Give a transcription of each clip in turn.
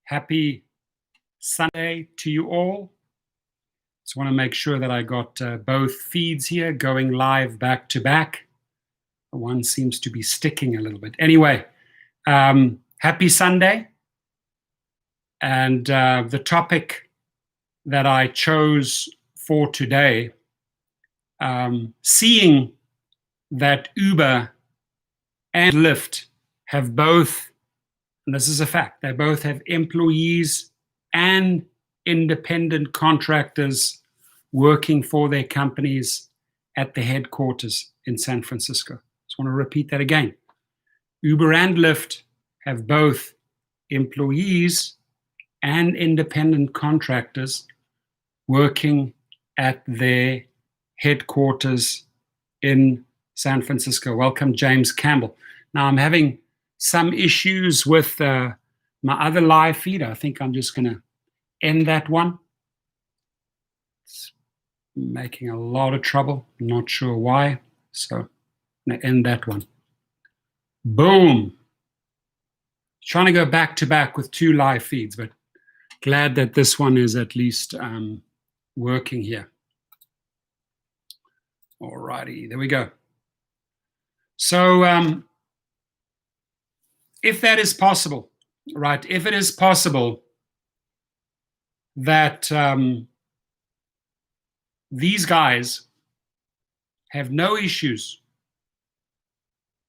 Happy Sunday to you all. Just want to make sure that I got both feeds here going live back to back. One seems to be sticking a little bit. Anyway, happy Sunday. And the topic that I chose for today, seeing that Uber and Lyft have both, and this is a fact, they both have employees and independent contractors working for their companies at the headquarters in San Francisco. Just want to repeat that again. Uber and Lyft have both employees and independent contractors working at their headquarters in San Francisco. Welcome, James Campbell. Now, I'm having some issues with my other live feed. I think I'm just going to end that one. It's making a lot of trouble. Not sure why. So I'm going to end that one. Boom. Trying to go back to back with two live feeds, but glad that this one is at least working here. All righty, there we go. So if that is possible, right, if it is possible that these guys have no issues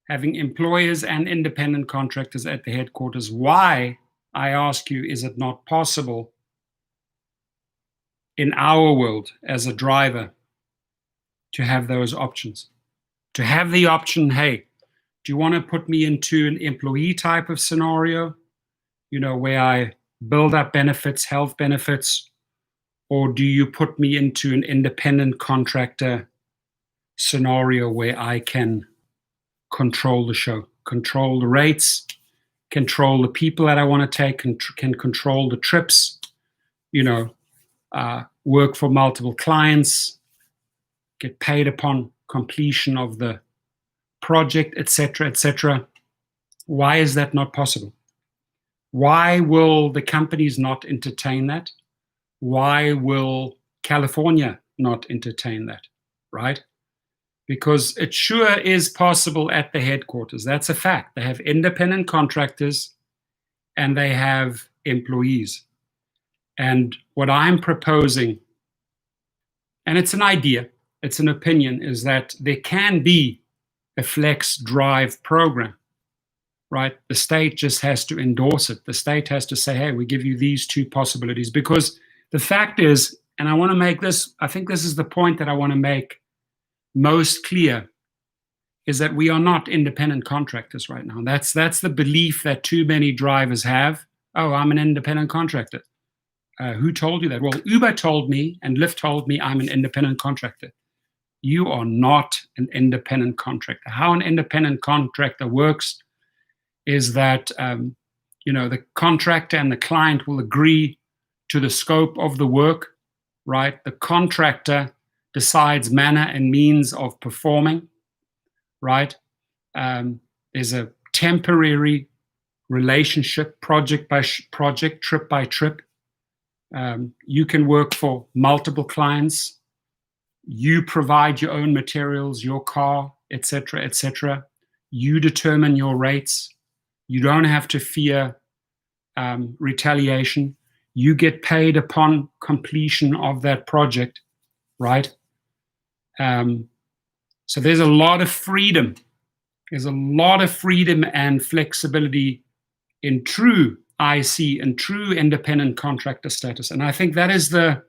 having employers and independent contractors at the headquarters, why, I ask you, is it not possible in our world as a driver to have those options? To have the option, hey, do you want to put me into an employee type of scenario, you know, where I build up benefits, health benefits, or do you put me into an independent contractor scenario where I can control the show, control the rates, control the people that I want to take, can control the trips, you know, work for multiple clients, get paid upon completion of the project, etc., etc. Why is that not possible? Why will the companies not entertain that? Why will California not entertain that, right? Because it sure is possible at the headquarters. That's a fact. They have independent contractors and they have employees. And what I'm proposing, and it's an idea, it's an opinion, is that there can be a flex drive program, right? The state just has to endorse it. The state has to say, hey, we give you these two possibilities. Because the fact is, and I want to make this, I think this is the point that I want to make most clear, is that we are not independent contractors right now. That's the belief that too many drivers have. Oh, I'm an independent contractor. Who told you that? Well, Uber told me and Lyft told me I'm an independent contractor. You are not an independent contractor. How an independent contractor works is that you know, the contractor and the client will agree to the scope of the work, right? The contractor decides manner and means of performing, right? There's a temporary relationship, project by project, trip by trip. You can work for multiple clients. You provide your own materials, your car, etc., etc. You determine your rates. You don't have to fear retaliation. You get paid upon completion of that project, right? So there's a lot of freedom. There's a lot of freedom and flexibility in true IC and true independent contractor status. And I think that is the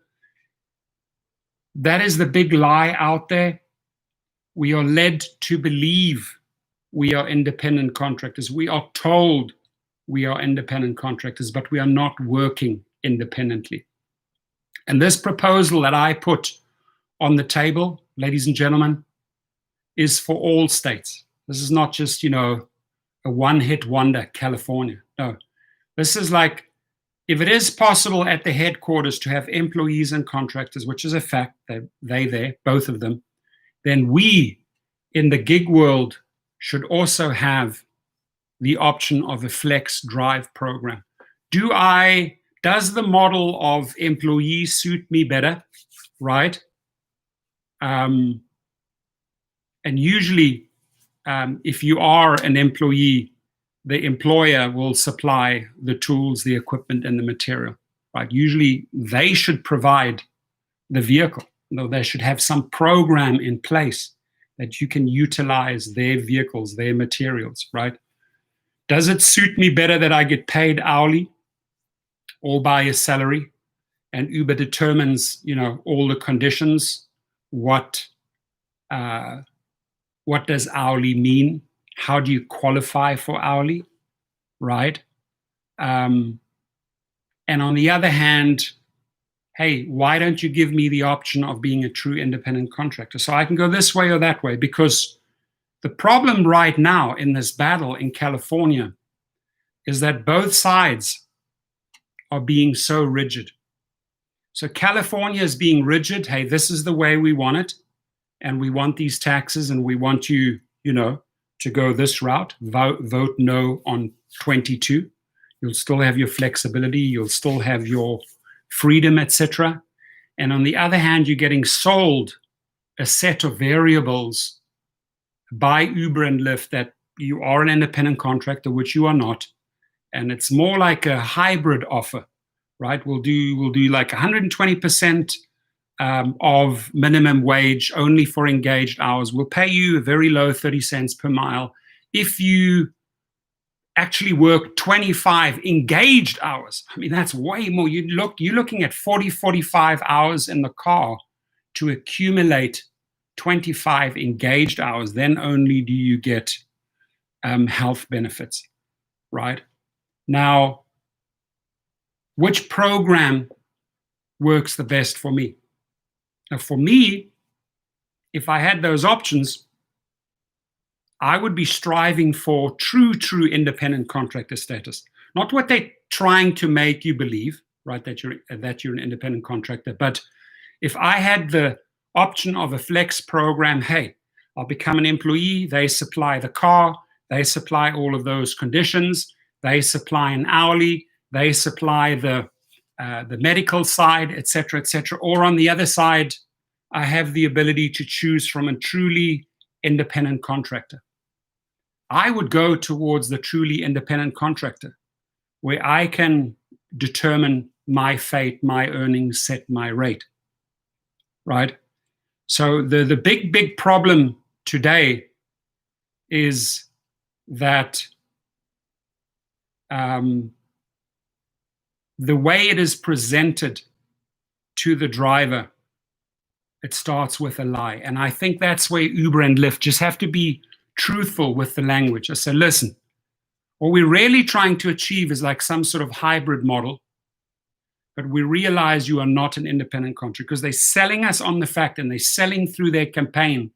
big lie out there. We are led to believe we are independent contractors. We are told we are independent contractors, but we are not working independently. And this proposal that I put on the table, ladies and gentlemen, is for all states. This is not just, you know, a one-hit wonder, California. No, this is like, if it is possible at the headquarters to have employees and contractors, which is a fact, they there, both of them, then we in the gig world should also have the option of a flex drive program. Does the model of employee suit me better, right? And usually, if you are an employee, the employer will supply the tools, the equipment, and the material, right? Usually, they should provide the vehicle. Though they should have some program in place that you can utilize their vehicles, their materials, right? Does it suit me better that I get paid hourly or by a salary? And Uber determines, all the conditions. What does hourly mean? How do you qualify for hourly, right? And on the other hand, hey, why don't you give me the option of being a true independent contractor? So I can go this way or that way, because the problem right now in this battle in California is that both sides are being so rigid. So California is being rigid. Hey, this is the way we want it. And we want these taxes, and we want you, to go this route. Vote no on 22. You'll still have your flexibility. You'll still have your freedom, etc. And on the other hand, you're getting sold a set of variables by Uber and Lyft that you are an independent contractor, which you are not. And it's more like a hybrid offer, right? We'll do like 120% of minimum wage only for engaged hours. We'll pay you a very low 30 cents per mile if you actually work 25 engaged hours. I mean, that's way more. You're looking at 40, 45 hours in the car to accumulate 25 engaged hours. Then only do you get health benefits, right? Now, which program works the best for me? Now, for me, if I had those options, I would be striving for true independent contractor status. Not what they're trying to make you believe, right, that you're an independent contractor. But if I had the option of a flex program, hey, I'll become an employee, they supply the car, they supply all of those conditions, they supply an hourly, they supply the medical side, et cetera, et cetera. Or on the other side, I have the ability to choose from a truly independent contractor. I would go towards the truly independent contractor, where I can determine my fate, my earnings, set my rate, right? So the big problem today is that the way it is presented to the driver, it starts with a lie. And I think that's where Uber and Lyft just have to be truthful with the language. I say, listen, what we're really trying to achieve is like some sort of hybrid model, but we realize you are not an independent contractor, because they're selling us on the fact, and they're selling through their campaign,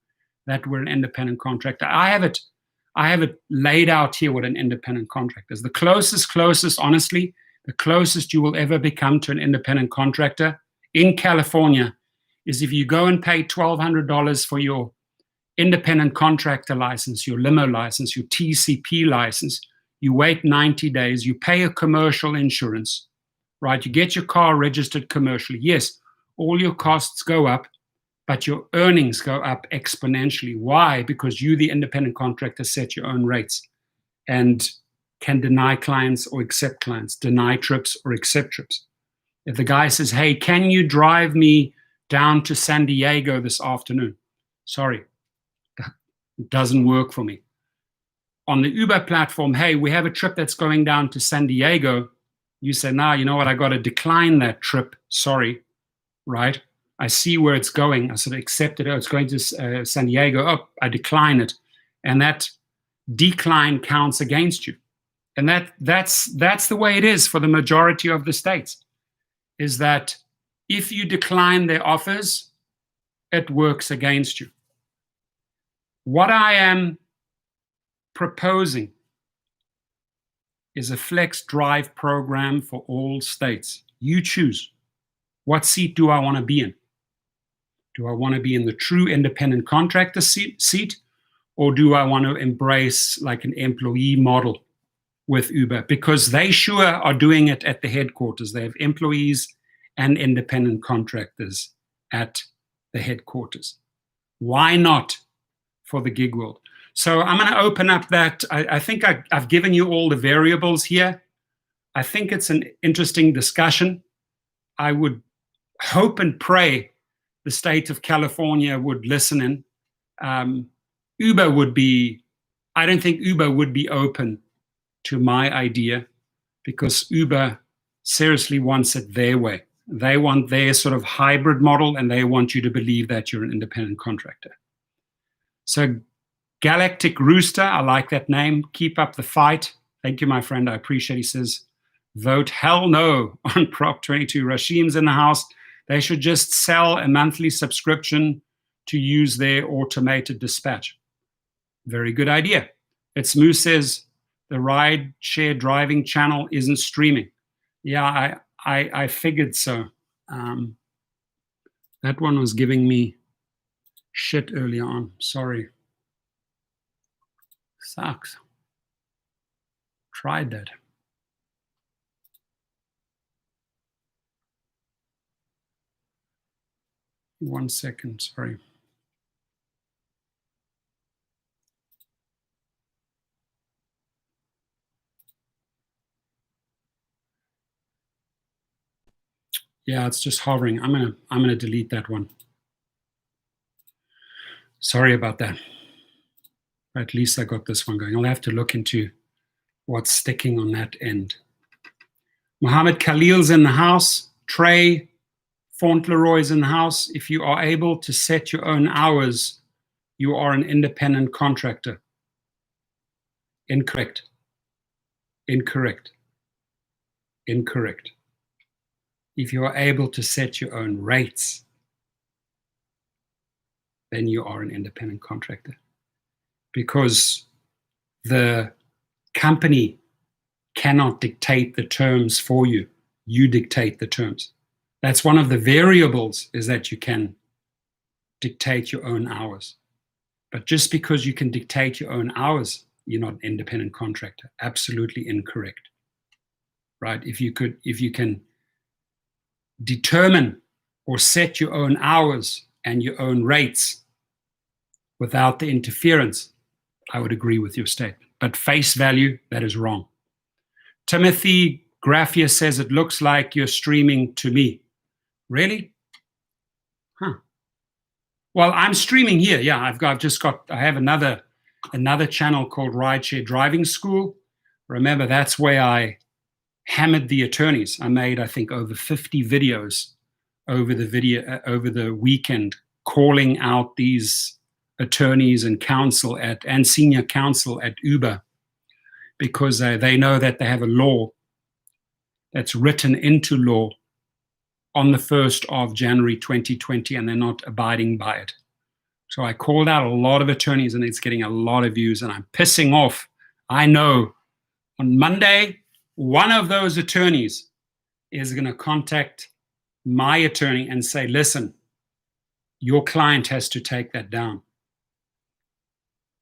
that we're an independent contractor. I have it laid out here what an independent contractor is. The closest, honestly, the closest you will ever become to an independent contractor in California is if you go and pay $1,200 for your independent contractor license, your limo license, your TCP license, you wait 90 days, you pay a commercial insurance, right? You get your car registered commercially. Yes, all your costs go up, but your earnings go up exponentially. Why? Because you, the independent contractor, set your own rates and can deny clients or accept clients, deny trips or accept trips. If the guy says, hey, can you drive me down to San Diego this afternoon? Sorry, it doesn't work for me. On the Uber platform, hey, we have a trip that's going down to San Diego. You say, nah, you know what, I got to decline that trip. Sorry, right? I see where it's going. I sort of accept it. Oh, it's going to San Diego. Oh, I decline it. And that decline counts against you. And that's the way it is for the majority of the states, is that if you decline their offers, it works against you. What I am proposing is a flex drive program for all states. You choose. What seat do I want to be in? Do I want to be in the true independent contractor seat, or do I want to embrace like an employee model with Uber, because they sure are doing it at the headquarters. They have employees and independent contractors at the headquarters. Why not for the gig world? So I'm going to open up that. I think I've given you all the variables here. I think it's an interesting discussion. I would hope and pray the state of California would listen in. Uber would be, I don't think Uber would be open to my idea, because Uber seriously wants it their way. They want their sort of hybrid model, and they want you to believe that you're an independent contractor. So Galactic Rooster, I like that name. Keep up the fight. Thank you, my friend. I appreciate it. He says, vote hell no on Prop 22. Rashim's in the house. They should just sell a monthly subscription to use their automated dispatch. Very good idea. It's Moose says, the ride share driving channel isn't streaming. Yeah, I figured so. That one was giving me shit earlier on. Sorry. Sucks. Tried that. One second, sorry. Yeah, it's just hovering. I'm gonna delete that one. Sorry about that. At least I got this one going. I'll have to look into what's sticking on that end. Mohammed Khalil's in the house. Trey Fauntleroy's in the house. If you are able to set your own hours, you are an independent contractor. Incorrect. Incorrect. Incorrect. If you are able to set your own rates, then you are an independent contractor. Because the company cannot dictate the terms for you. You dictate the terms. That's one of the variables, is that you can dictate your own hours. But just because you can dictate your own hours, you're not an independent contractor. Absolutely incorrect. Right? If you can determine or set your own hours and your own rates without the interference, I would agree with your statement. But face value, that is wrong. Timothy Graphia says, it looks like you're streaming to me. Really? Huh. Well, I'm streaming here. Yeah, I have another channel called Rideshare Driving School. Remember, that's where I hammered the attorneys. I made, I think, over 50 videos over the weekend, calling out these attorneys and counsel and senior counsel at Uber, because they know that they have a law that's written into law on the 1st of January 2020, and they're not abiding by it. So I called out a lot of attorneys, and it's getting a lot of views, and I'm pissing off. I know on Monday, one of those attorneys is going to contact my attorney and say, listen, your client has to take that down.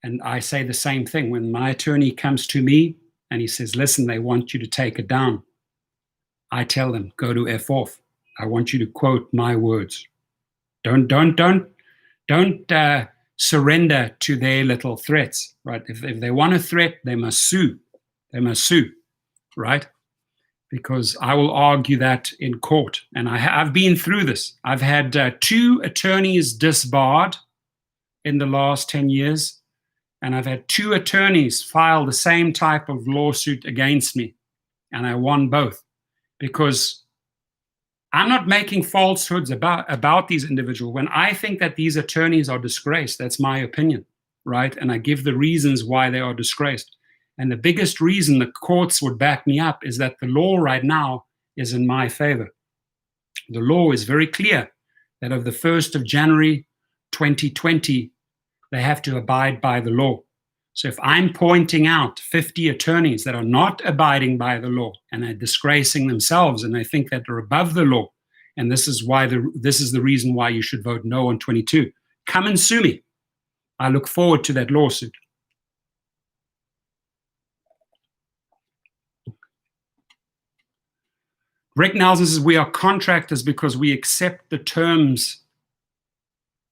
And I say the same thing. When my attorney comes to me and he says, listen, they want you to take it down, I tell them, go to F off. I want you to quote my words. Don't surrender to their little threats, right? If they want a threat, they must sue. They must sue, right? Because I will argue that in court. And I've been through this. I've had 2 attorneys disbarred in the last 10 years. And I've had 2 attorneys file the same type of lawsuit against me. And I won both. Because I'm not making falsehoods about these individuals. When I think that these attorneys are disgraced, that's my opinion, right? And I give the reasons why they are disgraced. And the biggest reason the courts would back me up is that the law right now is in my favor. The law is very clear that of the 1st of January 2020, they have to abide by the law. So if I'm pointing out 50 attorneys that are not abiding by the law and are disgracing themselves, and they think that they're above the law, and this is the reason why you should vote no on 22, come and sue me. I look forward to that lawsuit. Rick Nelson says we are contractors because we accept the terms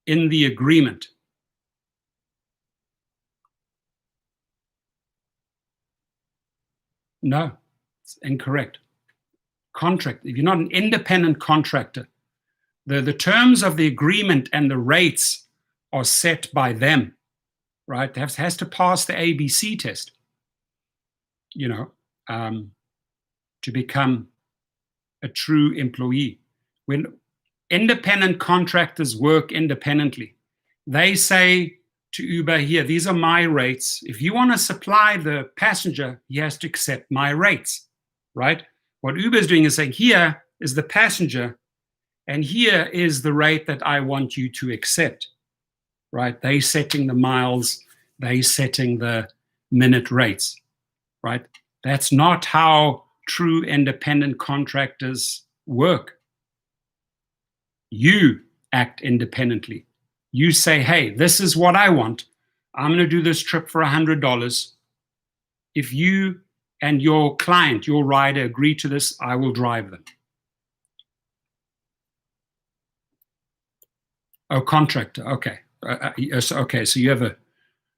in the agreement. No, it's incorrect. Contract, if you're not an independent contractor, the terms of the agreement and the rates are set by them, right? It has to pass the ABC test, to become a true employee. When independent contractors work independently, they say to Uber, here, these are my rates. If you want to supply the passenger, he has to accept my rates, right? What Uber is doing is saying, here is the passenger, and here is the rate that I want you to accept, right? They setting the miles, they setting the minute rates, right? That's not how true independent contractors work. You act independently. You say, hey, this is what I want. I'm going to do this trip for $100. If you and your client, your rider, agree to this, I will drive them. Oh, contractor. Okay. Okay. So you have a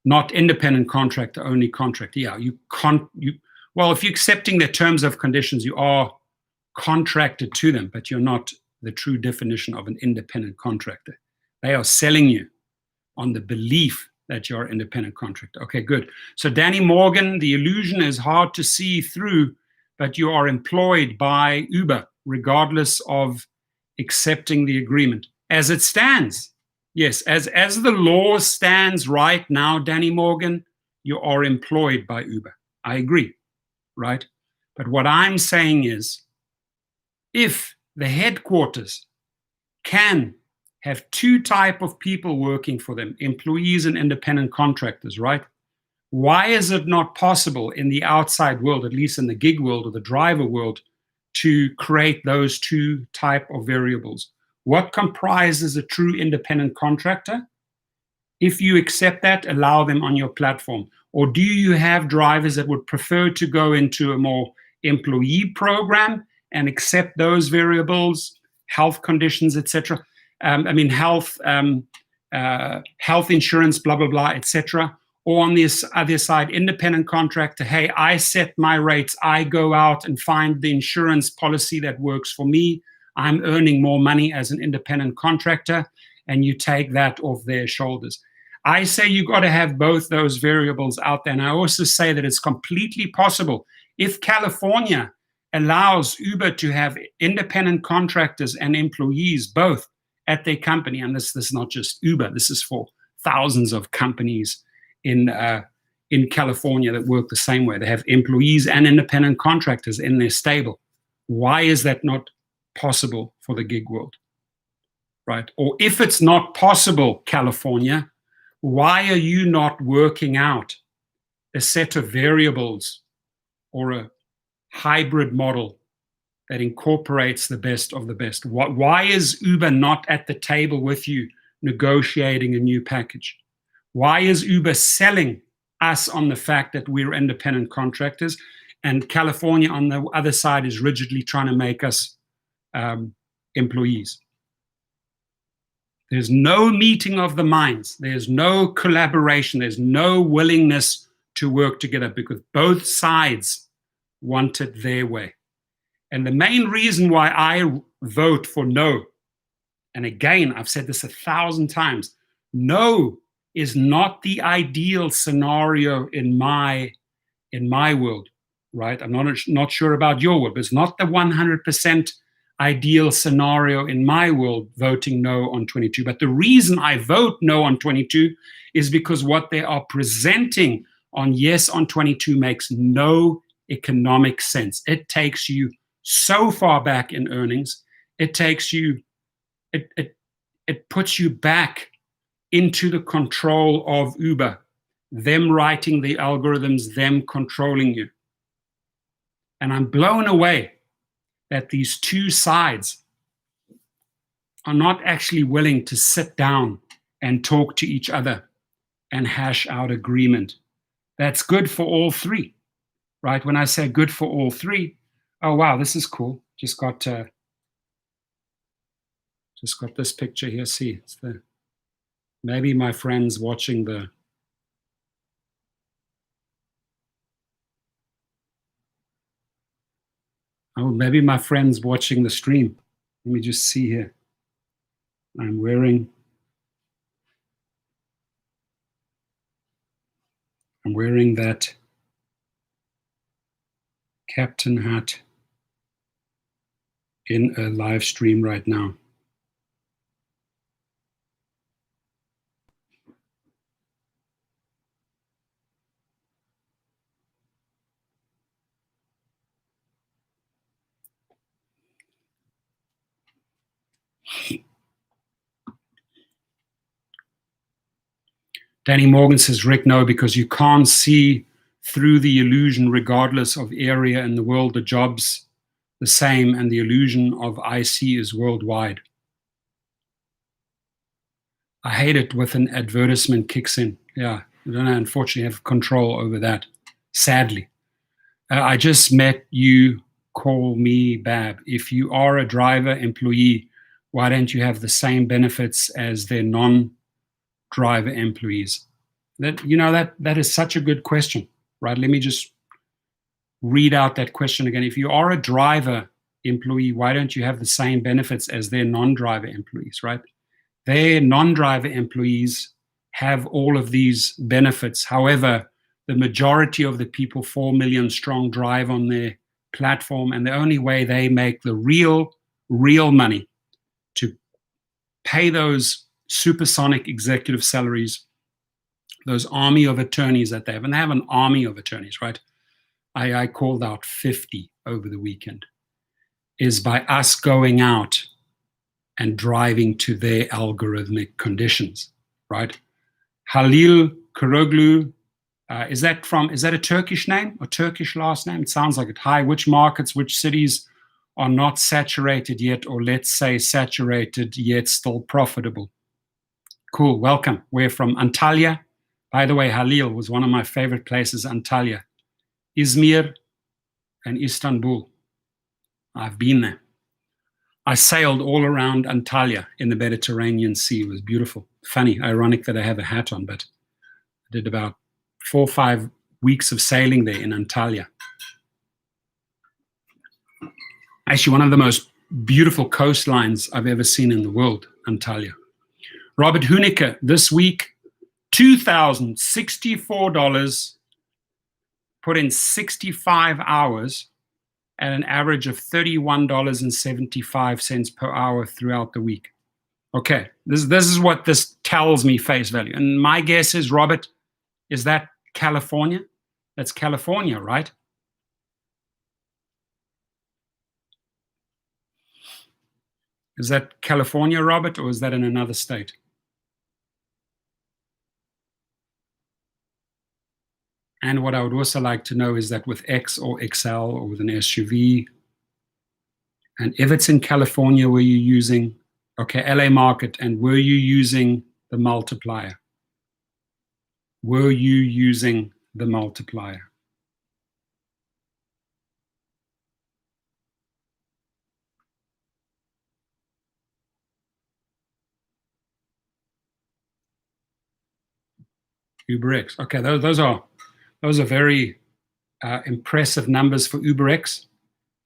not independent contractor, only contractor. Yeah. Well, if you're accepting their terms of conditions, you are contracted to them, but you're not the true definition of an independent contractor. They are selling you on the belief that you're an independent contractor. Okay, good. So Danny Morgan, the illusion is hard to see through, but you are employed by Uber, regardless of accepting the agreement. As it stands, yes, as the law stands right now, Danny Morgan, you are employed by Uber. I agree, right? But what I'm saying is, if the headquarters can have two types of people working for them, employees and independent contractors, right? Why is it not possible in the outside world, at least in the gig world or the driver world, to create those two types of variables? What comprises a true independent contractor? If you accept that, allow them on your platform. Or do you have drivers that would prefer to go into a more employee program and accept those variables, health conditions, etc.? Health insurance, blah, blah, blah, etc. Or on this other side, independent contractor, hey, I set my rates. I go out and find the insurance policy that works for me. I'm earning more money as an independent contractor, and you take that off their shoulders. I say you got to have both those variables out there. And I also say that it's completely possible. If California allows Uber to have independent contractors and employees both at their company, and this is not just Uber, this is for thousands of companies in California that work the same way. They have employees and independent contractors in their stable. Why is that not possible for the gig world, right? Or if it's not possible, California, why are you not working out a set of variables or a hybrid model that incorporates the best of the best? Why is Uber not at the table with you negotiating a new package? Why is Uber selling us on the fact that we're independent contractors, and California on the other side is rigidly trying to make us employees? There's no meeting of the minds. There's no collaboration. There's no willingness to work together because both sides want it their way. And the main reason why I vote for no, and again, I've said this 1,000 times, no is not the ideal scenario in my world, right? I'm not sure about your world, but it's not the 100% ideal scenario in my world, voting no on 22. But the reason I vote no on 22 is because what they are presenting on yes on 22 makes no economic sense. It takes you so far back in earnings. It takes you, it puts you back into the control of Uber, them writing the algorithms, them controlling you. And I'm blown away that these two sides are not actually willing to sit down and talk to each other and hash out agreement. That's good for all three, right? When I say good for all three, oh, wow, this is cool. Just got this picture here. See, it's the maybe my friends watching the. Oh, maybe my friends watching the stream. Let me just see here. I'm wearing that captain hat in a live stream right now. Danny Morgan says, Rick, no, because you can't see through the illusion regardless of area in the world. The job's the same, and the illusion of IC is worldwide. I hate it when an advertisement kicks in. Yeah, I don't unfortunately have control over that, sadly. I just met you, call me Bab. If you are a driver employee, why don't you have the same benefits as their non-driver employees? That is such a good question, right? Let me just read out that question again. If you are a driver employee, why don't you have the same benefits as their non-driver employees, right? Their non-driver employees have all of these benefits. However, the majority of the people, 4 million strong, drive on their platform, and the only way they make the real money to pay those supersonic executive salaries, those army of attorneys that they have, and they have an army of attorneys, right? I called out 50 over the weekend, is by us going out and driving to their algorithmic conditions, right? Halil Kuroglu, is that a Turkish name or Turkish last name? It sounds like it. Hi, which markets, which cities are not saturated yet, or let's say saturated yet still profitable? Cool, welcome. We're from Antalya. By the way, Halil was one of my favorite places, Antalya. Izmir and Istanbul. I've been there. I sailed all around Antalya in the Mediterranean Sea. It was beautiful. Funny, ironic that I have a hat on, but I did about 4 or 5 weeks of sailing there in Antalya. Actually, one of the most beautiful coastlines I've ever seen in the world, Antalya. Robert Huneke, this week, $2,064, put in 65 hours at an average of $31.75 per hour throughout the week. Okay, this is what this tells me face value. And my guess is, Robert, is that California? That's California, right? Is that California, Robert, or is that in another state? And what I would also like to know is that with X or XL or with an SUV, and if it's in California, were you using, okay, LA market, and were you using the multiplier? Were you using the multiplier? UberX. Okay, those are very impressive numbers for UberX.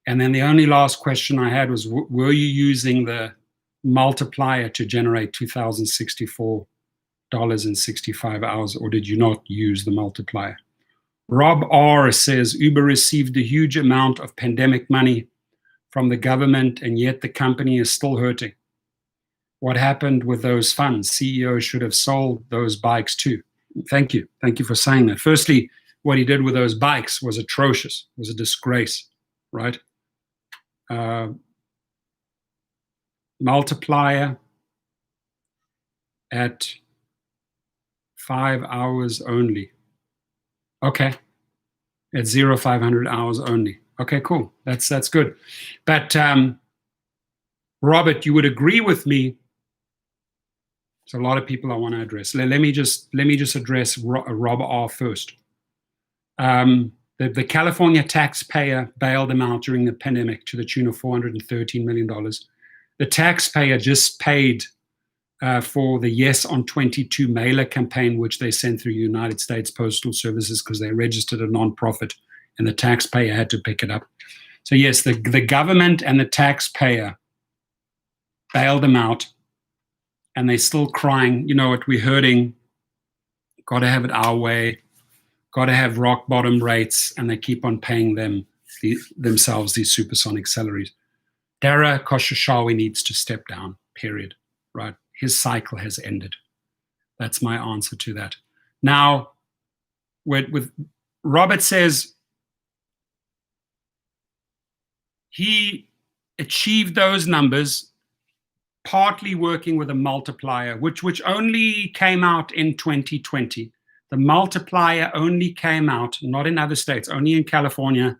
And then the only last question I had was, were you using the multiplier to generate $2,064.65 hours, or did you not use the multiplier? Rob R says, Uber received a huge amount of pandemic money from the government, and yet the company is still hurting. What happened with those funds? CEO should have sold those bikes too. Thank you. Thank you for saying that. Firstly, what he did with those bikes was atrocious, was a disgrace, right? Multiplier at 5 hours only. Okay, at 500 hours only. Okay, cool. That's good. But Robert, you would agree with me. There's a lot of people I want to address. Let me just address Rob R first. The The California taxpayer bailed them out during the pandemic to the tune of $413 million. The taxpayer just paid for the Yes on 22 mailer campaign, which they sent through United States Postal Services because they registered a nonprofit and the taxpayer had to pick it up. So yes, the government and the taxpayer bailed them out, and they're still crying, you know what, we're hurting, got to have it our way, got to have rock bottom rates, and they keep on paying themselves these supersonic salaries. Dara Khosrowshahi needs to step down, period, right? His cycle has ended. That's my answer to that. Now, with Robert says he achieved those numbers partly working with a multiplier, which only came out in 2020. The multiplier only came out, not in other states, only in California.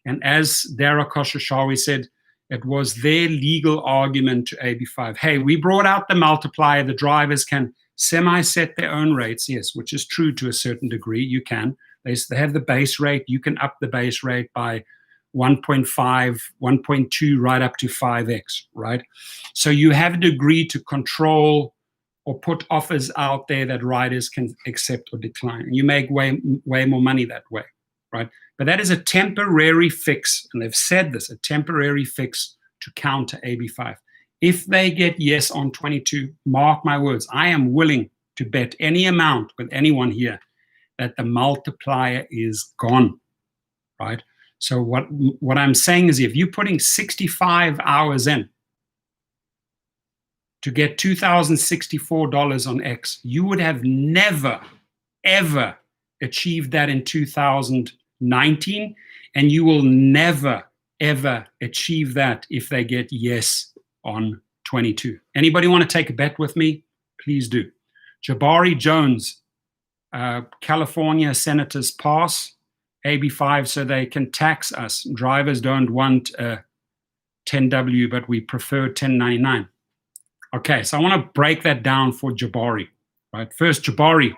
And as Dara Khosrowshahi said, it was their legal argument to AB5. Hey, we brought out the multiplier. The drivers can semi-set their own rates. Yes, which is true to a certain degree. You can. They have the base rate. You can up the base rate by 1.5, 1.2, right up to 5x, right? So you have a degree to control or put offers out there that riders can accept or decline. You make way more money that way, right? But that is a temporary fix, and they've said this, a temporary fix to counter AB5. If they get yes on 22, mark my words, I am willing to bet any amount with anyone here that the multiplier is gone, right? So what I'm saying is if you're putting 65 hours in to get $2,064 on X, you would have never, ever achieved that in 2019, and you will never, ever achieve that if they get yes on 22. Anybody want to take a bet with me? Please do. Jabari Jones, California senators pass AB5 so they can tax us. Drivers don't want 10W, but we prefer 1099. Okay, so I want to break that down for Jabari. Right, first, Jabari.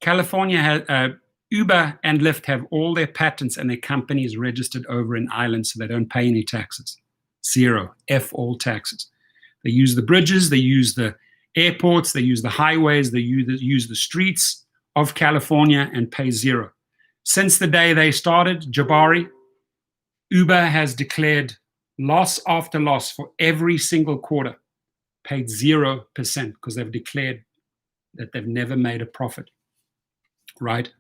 California has Uber and Lyft have all their patents and their companies registered over in Ireland, so they don't pay any taxes. Zero. F all taxes. They use the bridges, they use the airports, they use the highways, they use the streets of California and pay zero. Since the day they started, Jabari, Uber has declared loss after loss for every single quarter, paid 0% because they've declared that they've never made a profit, right?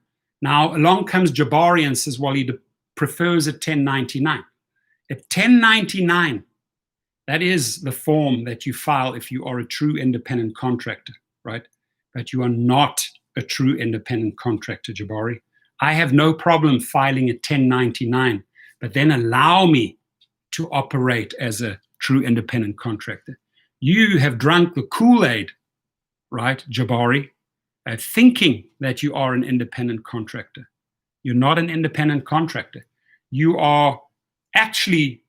Now, along comes Jabari and says, well, he prefers a 1099. A 1099, that is the form that you file if you are a true independent contractor, right? But you are not a true independent contractor, Jabari. I have no problem filing a 1099, but then allow me to operate as a true independent contractor. You have drunk the Kool-Aid, right, Jabari, thinking that you are an independent contractor. You're not an independent contractor. You are actually,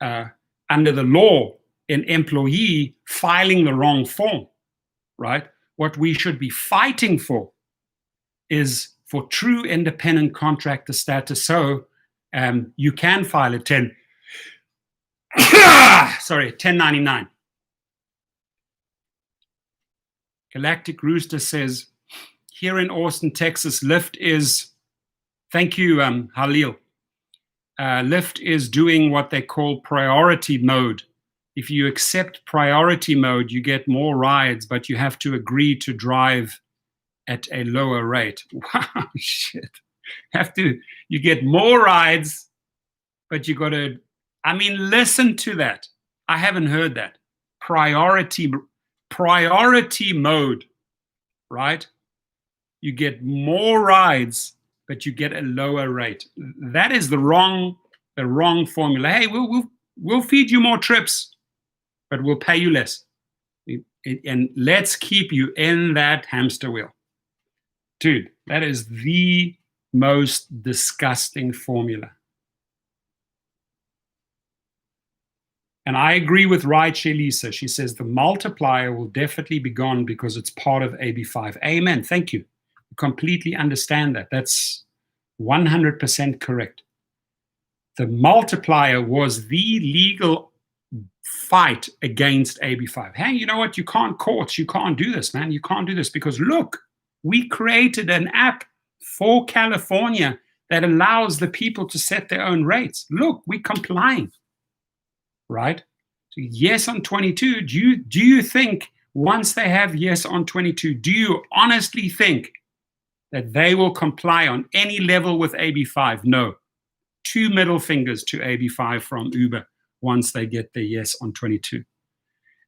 under the law, an employee filing the wrong form, right? What we should be fighting for is for true independent contractor status. So you can file a 1099. Galactic Rooster says, here in Austin, Texas, Lyft is, thank you, Halil. Lyft is doing what they call priority mode. If you accept priority mode, you get more rides, but you have to agree to drive at a lower rate. Wow, shit. You get more rides, but you got to, listen to that. I haven't heard that. Priority mode, right? You get more rides, but you get a lower rate. That is the wrong formula. Hey, we'll feed you more trips, but we'll pay you less. And let's keep you in that hamster wheel. Dude, that is the most disgusting formula. And I agree with Rideshare Lisa. She says the multiplier will definitely be gone because it's part of AB5. Amen. Thank you. Completely understand that. That's 100% correct. The multiplier was the legal fight against AB5. Hey, you know what? You can't courts. You can't do this, man. You can't do this because look, we created an app for California that allows the people to set their own rates. Look, we're complying, right? So yes on 22. Do you think once they have yes on 22, do you honestly think that they will comply on any level with AB5? No. 2 middle fingers to AB5 from Uber once they get their yes on 22.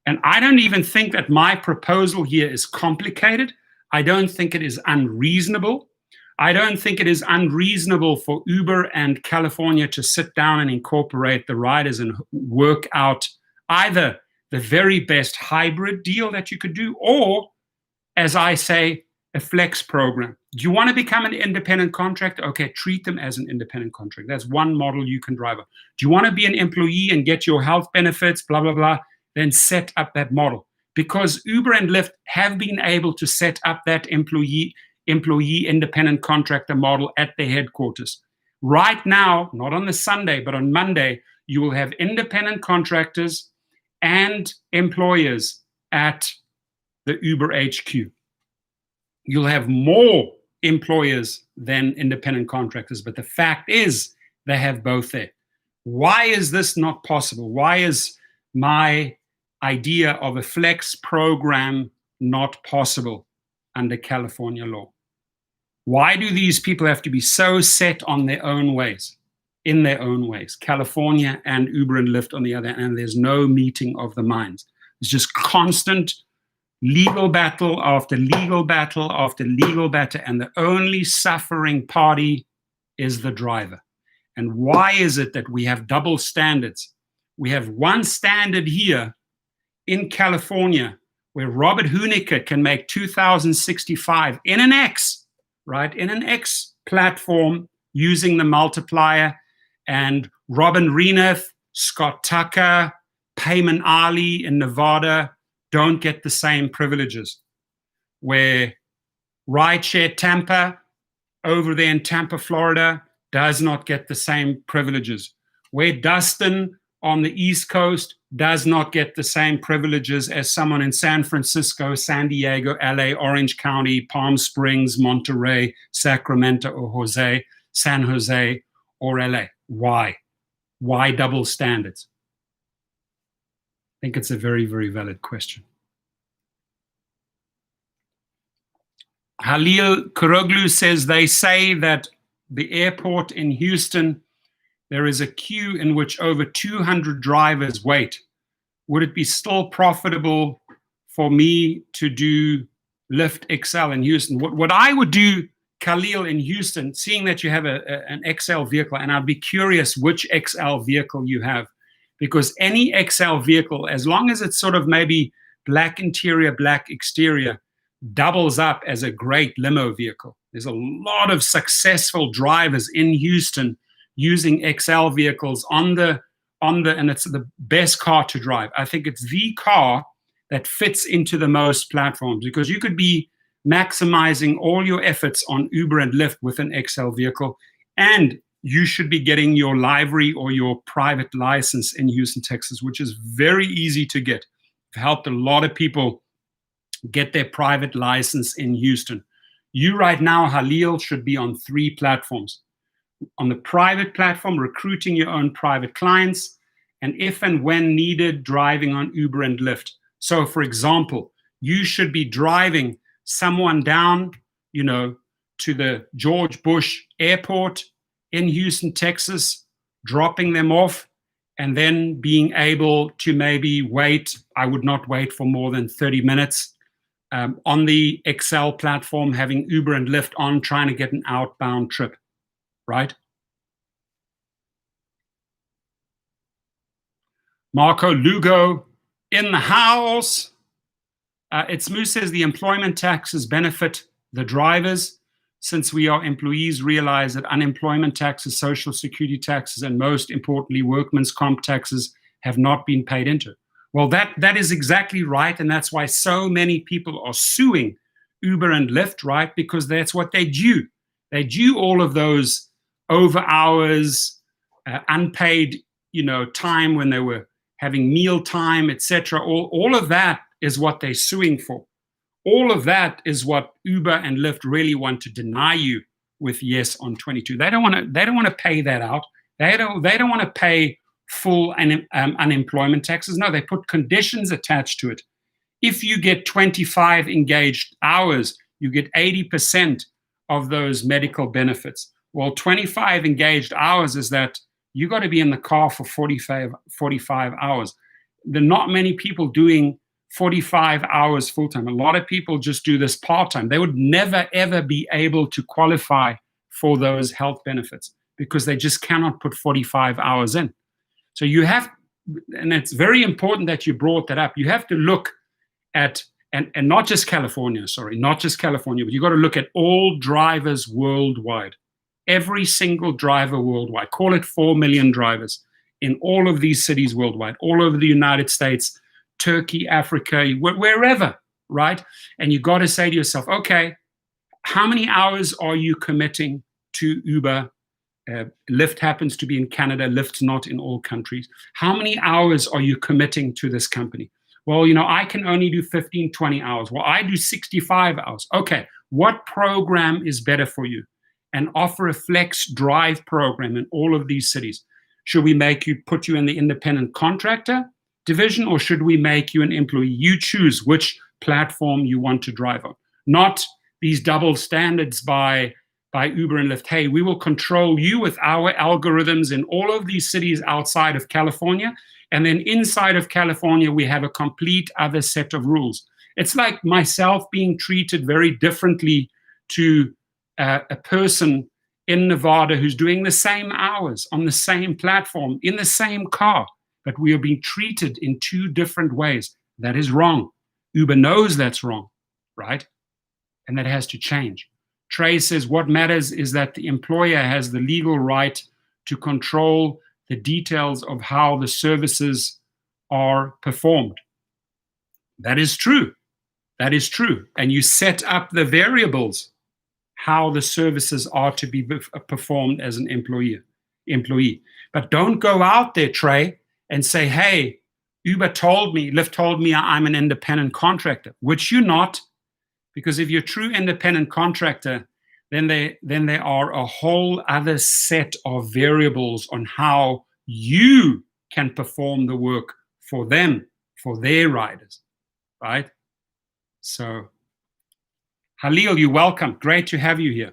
And I don't even think that my proposal here is complicated. I don't think it is unreasonable. I don't think it is unreasonable for Uber and California to sit down and incorporate the riders and work out either the very best hybrid deal that you could do, or, as I say, a flex program. Do you want to become an independent contractor? Okay, treat them as an independent contractor. That's one model you can drive on. Do you want to be an employee and get your health benefits, blah, blah, blah? Then set up that model. Because Uber and Lyft have been able to set up that employee independent contractor model at their headquarters. Right now, not on the Sunday, but on Monday, you will have independent contractors and employers at the Uber HQ. You'll have more employers than independent contractors, but the fact is they have both there. Why is this not possible? Why is my idea of a flex program not possible under California law? Why do these people have to be so set on their own ways, in their own ways? California and Uber and Lyft on the other hand, there's no meeting of the minds. It's just constant legal battle after legal battle after legal battle, and the only suffering party is the driver. And why is it that we have double standards? We have one standard here in California where Robert Hoonicker can make $2,065 in an X, right? In an X platform using the multiplier, and Robin Renouf, Scott Tucker, Payman Ali in Nevada don't get the same privileges. Where Rideshare Tampa, over there in Tampa, Florida, does not get the same privileges. Where Dustin on the East Coast does not get the same privileges as someone in San Francisco, San Diego, LA, Orange County, Palm Springs, Monterey, Sacramento, or San Jose, or LA. Why? Why double standards? I think it's a very, very valid question. Halil Kuroglu says, they say that the airport in Houston, there is a queue in which over 200 drivers wait. Would it be still profitable for me to do Lyft XL in Houston? What I would do, Khalil, in Houston, seeing that you have an XL vehicle, and I'd be curious which XL vehicle you have, because any XL vehicle, as long as it's sort of maybe black interior, black exterior, doubles up as a great limo vehicle. There's a lot of successful drivers in Houston using XL vehicles and it's the best car to drive. I think it's the car that fits into the most platforms, because you could be maximizing all your efforts on Uber and Lyft with an XL vehicle, and you should be getting your livery or your private license in Houston, Texas, which is very easy to get. I've helped a lot of people get their private license in Houston. You right now, Halil, should be on 3 platforms. On the private platform, recruiting your own private clients, and if and when needed, driving on Uber and Lyft. So, for example, you should be driving someone down, to the George Bush Airport in Houston, Texas, dropping them off, and then being able to maybe wait. I would not wait for more than 30 minutes. On the XL platform, having Uber and Lyft on, trying to get an outbound trip, right? Marco Lugo in the house. It's Moose says the employment taxes benefit the drivers. Since we are employees, realize that unemployment taxes, social security taxes, and most importantly, workman's comp taxes have not been paid into. Well, that is exactly right, and that's why so many people are suing Uber and Lyft, right? Because that's what they do. They do all of those over hours, unpaid, time when they were having meal time, etc. All of that is what they're suing for. All of that is what Uber and Lyft really want to deny you with Yes on 22. They don't want to pay that out. They don't want to pay full unemployment taxes. No, they put conditions attached to it. If you get 25 engaged hours, you get 80% of those medical benefits. Well, 25 engaged hours is that you got to be in the car for 45 hours. There are not many people doing 45 hours full-time. A lot of people just do this part-time. They would never, ever be able to qualify for those health benefits because they just cannot put 45 hours in. So you have, and it's very important that you brought that up, you have to look at, and not just California, but you got to look at all drivers worldwide. Every single driver worldwide, call it 4 million drivers in all of these cities worldwide, all over the United States, Turkey, Africa, wherever, right? And you got to say to yourself, okay, how many hours are you committing to Uber? Lyft happens to be in Canada, Lyft's not in all countries. How many hours are you committing to this company? Well, I can only do 15, 20 hours. Well, I do 65 hours. Okay, what program is better for you? And offer a flex drive program in all of these cities. Should we put you in the independent contractor division, or should we make you an employee? You choose which platform you want to drive on. Not these double standards by Uber and Lyft. Hey, we will control you with our algorithms in all of these cities outside of California. And then inside of California, we have a complete other set of rules. It's like myself being treated very differently to a person in Nevada who's doing the same hours on the same platform in the same car, but we are being treated in two different ways. That is wrong. Uber knows that's wrong, right? And that has to change. Trey says what matters is that the employer has the legal right to control the details of how the services are performed. That is true. That is true. And you set up the variables how the services are to be performed as an employee. But don't go out there, Trey, and say, hey, Uber told me, Lyft told me I'm an independent contractor, which you're not, because if you're a true independent contractor, then there are a whole other set of variables on how you can perform the work for them, for their riders, right? So, Halil, you're welcome. Great to have you here.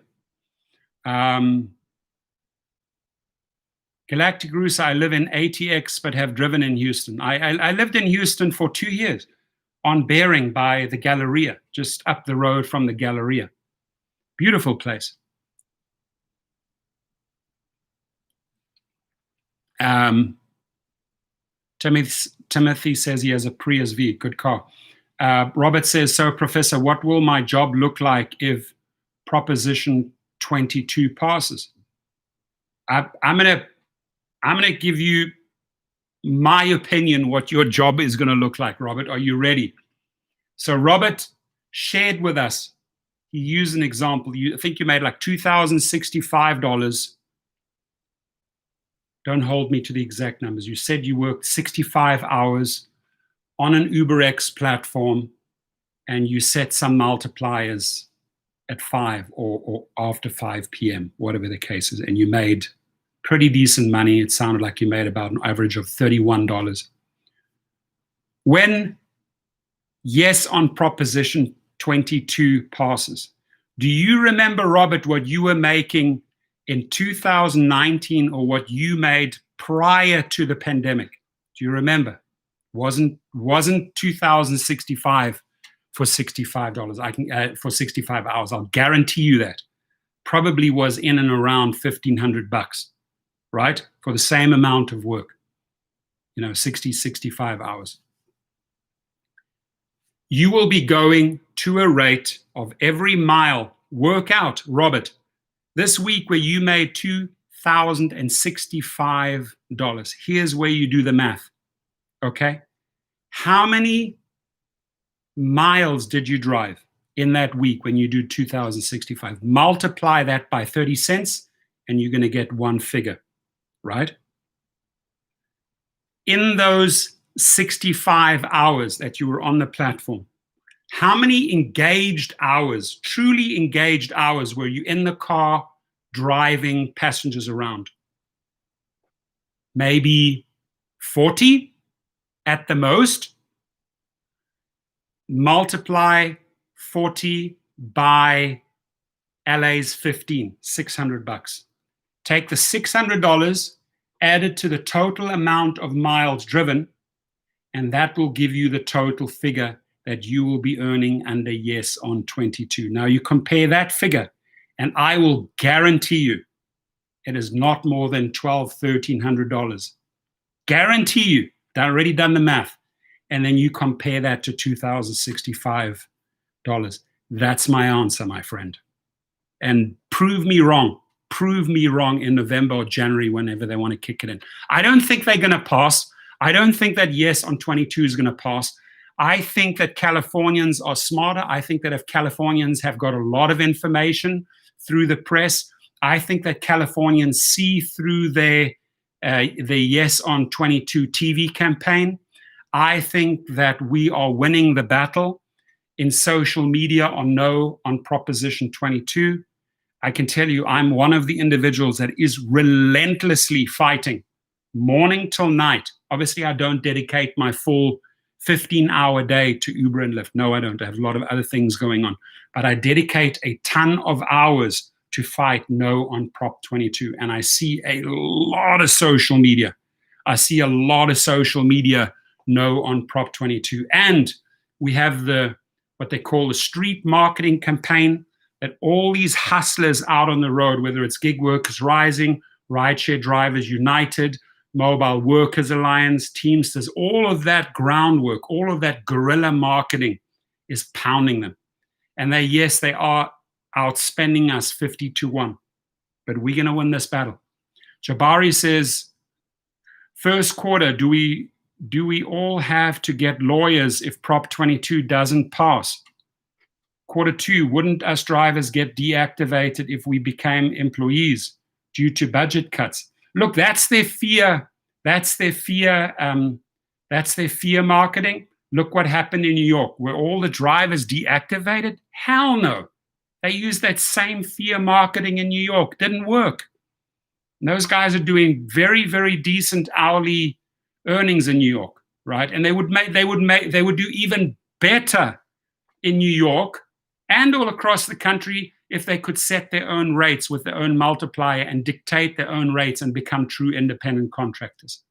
Galactic Rusa, I live in ATX, but have driven in Houston. I lived in Houston for 2 years on Bering by the Galleria, just up the road from the Galleria. Beautiful place. Timothy says he has a Prius V, good car. Robert says, so Professor, what will my job look like if Proposition 22 passes? I'm gonna give you my opinion what your job is gonna look like, Robert. Are you ready? So Robert shared with us, he used an example. I think you made like $2,065. Don't hold me to the exact numbers. You said you worked 65 hours on an UberX platform, and you set some multipliers at 5 or after 5 p.m., whatever the case is, and you made pretty decent money. It sounded like you made about an average of $31. When Yes on Proposition 22 passes, do you remember, Robert, what you were making in 2019 or what you made prior to the pandemic? Do you remember? Wasn't 2,065 for $65. For 65 hours. I'll guarantee you that. Probably was in and around $1,500, right? For the same amount of work, 65 hours. You will be going to a rate of every mile. Work out, Robert, this week where you made $2,065. Here's where you do the math, okay? How many miles did you drive in that week when you do 2,065? Multiply that by 30 cents, and you're going to get one figure, right? In those 65 hours that you were on the platform, how many engaged hours, truly engaged hours, were you in the car driving passengers around? Maybe 40 at the most. Multiply 40 by LA's 15, $600. Take the $600, add it to the total amount of miles driven, and that will give you the total figure that you will be earning under Yes on 22. Now you compare that figure, and I will guarantee you it is not more than $1,200, $1,300. Guarantee you. I've already done the math. And then you compare that to $2,065. That's my answer, my friend. And prove me wrong. Prove me wrong in November or January, whenever they want to kick it in. I don't think they're going to pass. I don't think that Yes on 22 is going to pass. I think that Californians are smarter. I think that if Californians have got a lot of information through the press, I think that Californians see through their Yes on 22 TV campaign. I think that we are winning the battle in social media on no on Proposition 22. I can tell you I'm one of the individuals that is relentlessly fighting morning till night. Obviously, I don't dedicate my full 15-hour day to Uber and Lyft. No, I don't. I have a lot of other things going on. But I dedicate a ton of hours to fight no on Prop 22. And I see a lot of social media. I see a lot of social media no on Prop 22. And we have what they call the street marketing campaign, that all these hustlers out on the road, whether it's Gig Workers Rising, Rideshare Drivers United, Mobile Workers Alliance, Teamsters, all of that groundwork, all of that guerrilla marketing is pounding them. And yes, they are outspending us 50-1. But we're going to win this battle. Jabari says, first quarter, do we all have to get lawyers if Prop 22 doesn't pass? Quarter two, wouldn't us drivers get deactivated if we became employees due to budget cuts? Look, that's their fear. That's their fear marketing. Look what happened in New York. Were all the drivers deactivated? Hell no. They used that same fear marketing in New York. Didn't work. And those guys are doing very, very decent hourly earnings in New York, right? And they would do even better in New York and all across the country if they could set their own rates with their own multiplier and dictate their own rates and become true independent contractors.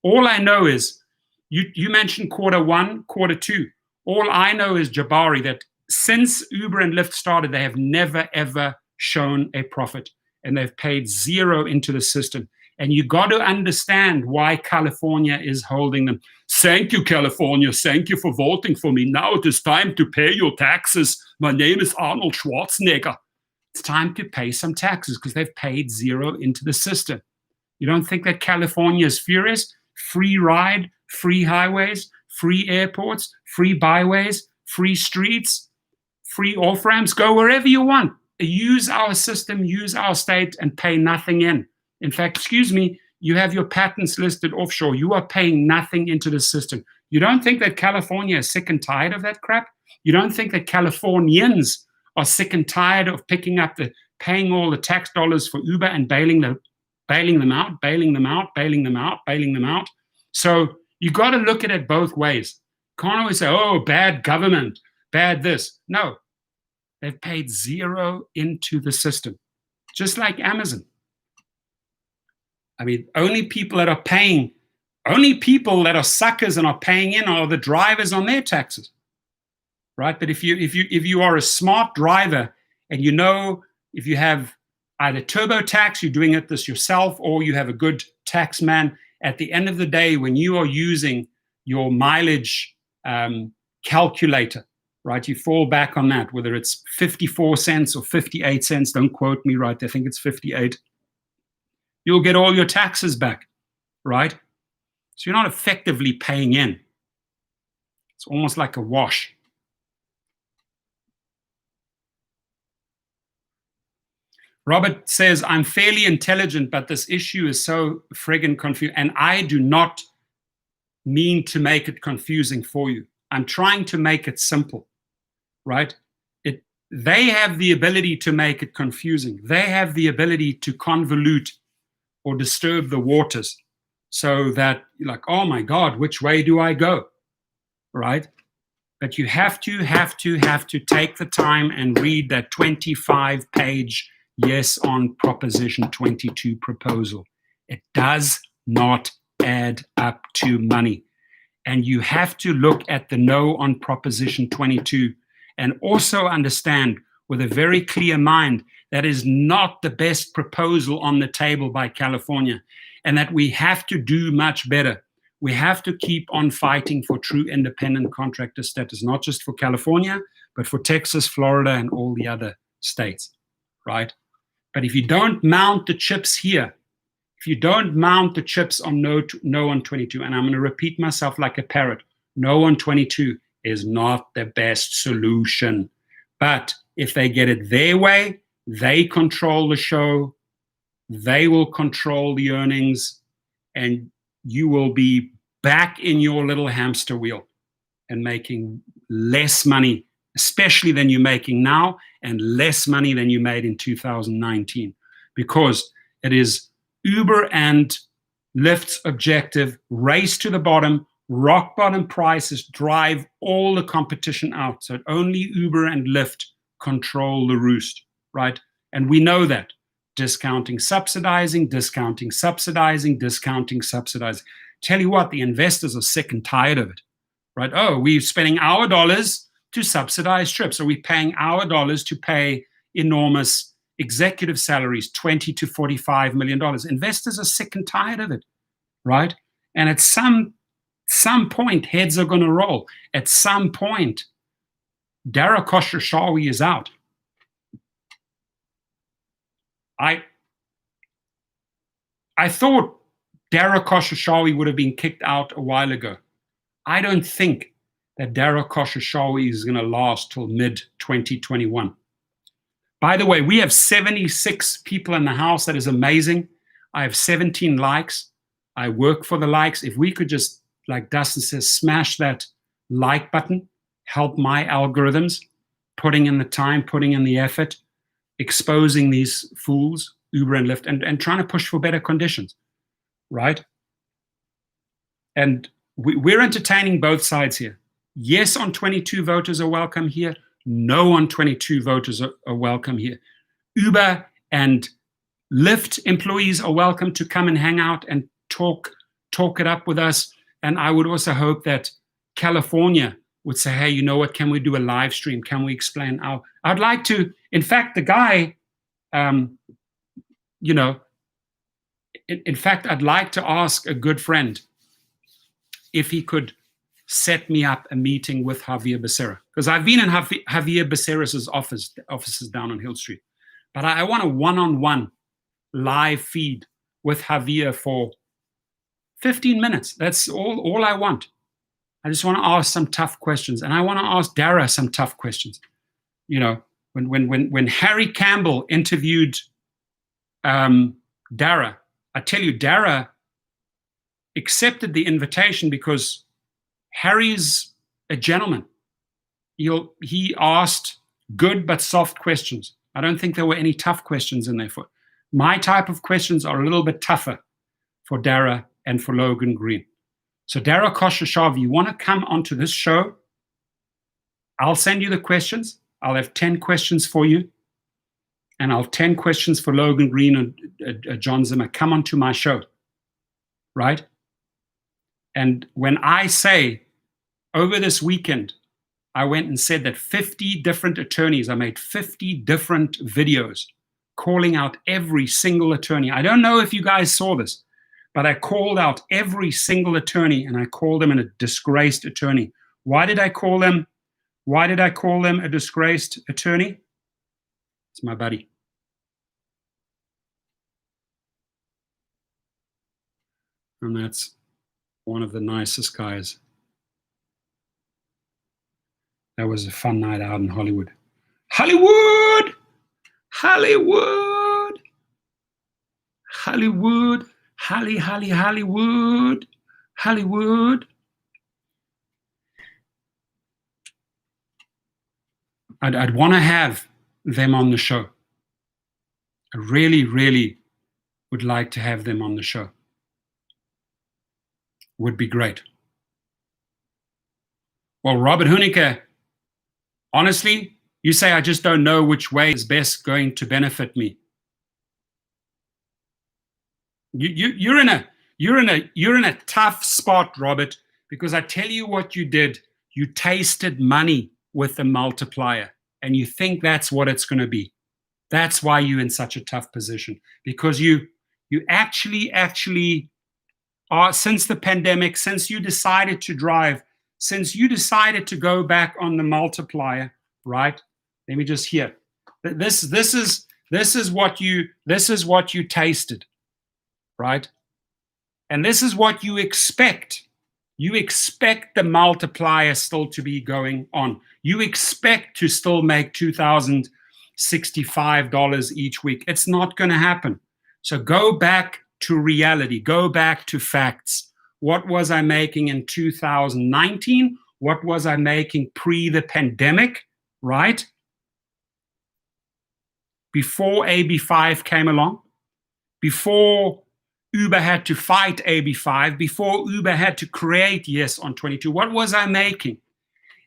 All I know is, you mentioned quarter one, quarter two. All I know is, Jabari, that since Uber and Lyft started, they have never, ever shown a profit, and they've paid zero into the system. And you got to understand why California is holding them. Thank you, California. Thank you for voting for me. Now it is time to pay your taxes. My name is Arnold Schwarzenegger. It's time to pay some taxes because they've paid zero into the system. You don't think that California is furious? Free ride, free highways, free airports, free byways, free streets, free off-ramps. Go wherever you want. Use our system, use our state, and pay nothing in. In fact, excuse me, you have your patents listed offshore. You are paying nothing into the system. You don't think that California is sick and tired of that crap? You don't think that Californians are sick and tired of paying all the tax dollars for Uber and bailing them out? So you got to look at it both ways. Can't always say, oh, bad government, bad this. No, they've paid zero into the system, just like Amazon. I mean, only people that are suckers and are paying in are the drivers on their taxes, right? But if you are a smart driver and you know if you have either TurboTax, you're doing this yourself, or you have a good tax man, at the end of the day, when you are using your mileage calculator, right, you fall back on that, whether it's 54 cents or 58 cents, don't quote me, right, I think it's 58. You'll get all your taxes back, right? So you're not effectively paying in. It's almost like a wash. Robert says, I'm fairly intelligent, but this issue is so friggin' confusing. And I do not mean to make it confusing for you. I'm trying to make it simple, right? They have the ability to make it confusing. They have the ability to convolute or disturb the waters so that you're like, oh my God, which way do I go, right? But you have to take the time and read that 25-page yes on Proposition 22 proposal. It does not add up to money. And you have to look at the no on Proposition 22 and also understand with a very clear mind that is not the best proposal on the table by California, and that we have to do much better. We have to keep on fighting for true independent contractor status, not just for California, but for Texas, Florida, and all the other states, right? But if you don't mount the chips here, if you don't mount the chips on no on 22, and I'm going to repeat myself like a parrot, no on 22 is not the best solution. But if they get it their way, they control the show, they will control the earnings, and you will be back in your little hamster wheel and making less money, especially than you're making now, and less money than you made in 2019, because it is Uber and Lyft's objective: race to the bottom, rock bottom prices drive all the competition out. So only Uber and Lyft control the roost, right? And we know that. Discounting, subsidizing, discounting, subsidizing, discounting, subsidizing. Tell you what, the investors are sick and tired of it, right? Oh, we're spending our dollars to subsidize trips. Are we paying our dollars to pay enormous executive salaries, $20 to $45 million? Investors are sick and tired of it, right? And at some point, heads are going to roll. At some point, Dara Khosrowshahi is out. I thought Dara Khosrowshahi would have been kicked out a while ago. I don't think that Dara Khosrowshahi is going to last till mid-2021. By the way, we have 76 people in the house. That is amazing. I have 17 likes. I work for the likes. If we could just, like Dustin says, smash that like button, help my algorithms, putting in the time, putting in the effort, exposing these fools, Uber and Lyft, and trying to push for better conditions, right? And we're entertaining both sides here. Yes on 22 voters are welcome here. No on 22 voters are welcome here. Uber and Lyft employees are welcome to come and hang out and talk it up with us. And I would also hope that California would say, hey, you know what, can we do a live stream? Can we explain our, I'd like to, in fact, the guy, you know, in fact, I'd like to ask a good friend if he could set me up a meeting with Javier Becerra, because I've been in Javier Becerra's offices down on Hill Street, but I want a one-on-one live feed with Javier for 15 minutes. That's all I want. I just want to ask some tough questions, and I want to ask Dara some tough questions. You know, when Harry Campbell interviewed Dara, I tell you, Dara accepted the invitation because Harry's a gentleman. He asked good but soft questions. I don't think there were any tough questions in there. My type of questions are a little bit tougher for Dara and for Logan Green. So Dara Khosrowshahi, you want to come onto this show? I'll send you the questions. I'll have 10 questions for you. And I'll have 10 questions for Logan Green and John Zimmer. Come onto my show, right? And when I say, over this weekend, I went and said that 50 different attorneys, I made 50 different videos calling out every single attorney. I don't know if you guys saw this, but I called out every single attorney, and I called them a disgraced attorney. Why did I call them a disgraced attorney? It's my buddy. And that's one of the nicest guys. That was a fun night out in Hollywood. Hollywood! Hollywood! Hollywood, Hollywood, Hollywood. I'd want to have them on the show. I really, really would like to have them on the show. Would be great. Well, Robert Huneke, honestly, you say I just don't know which way is best going to benefit me. You're in a tough spot, Robert, because I tell you what you did. You tasted money with the multiplier, and you think that's what it's going to be. That's why you're in such a tough position, because you actually are, since the pandemic, since you decided to drive, since you decided to go back on the multiplier, right? Let me just hear. This is what you tasted, right? And this is what you expect. You expect the multiplier still to be going on. You expect to still make $2,065 each week. It's not going to happen. So go back to reality. Go back to facts. What was I making in 2019? What was I making pre the pandemic, right? Before AB5 came along, before Uber had to fight AB5, before Uber had to create Yes on 22, what was I making?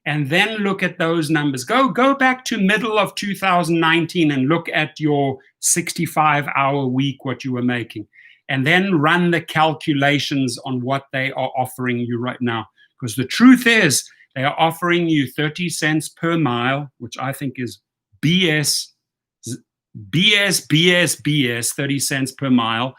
And then look at those numbers. Go back to middle of 2019 and look at your 65-hour week, what you were making. And then run the calculations on what they are offering you right now. Because the truth is, they are offering you 30 cents per mile, which I think is BS, 30 cents per mile.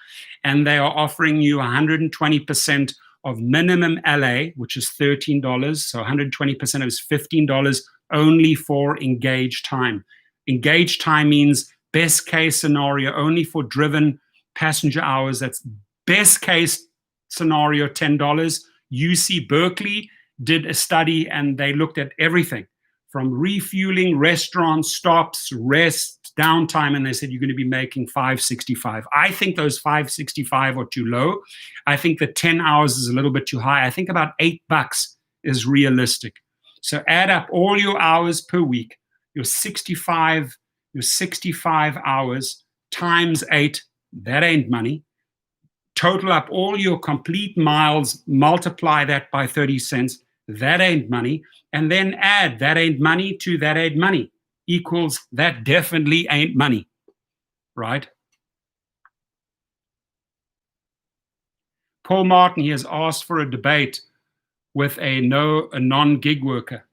And they are offering you 120% of minimum LA, which is $13. So 120% is $15 only for engaged time. Engaged time means best case scenario only for driven passenger hours. That's best case scenario, $10. UC Berkeley did a study and they looked at everything from refueling, restaurants, stops, rest, downtime, and they said you're going to be making $565. I think those $565 are too low. I think the 10 hours is a little bit too high. I think about $8 is realistic. So add up all your hours per week, your 65 hours times 8, that ain't money. Total up all your complete miles, multiply that by 30 cents, that ain't money. And then add that ain't money to that ain't money equals that definitely ain't money, right? Paul Martin, he has asked for a debate with a non-gig worker.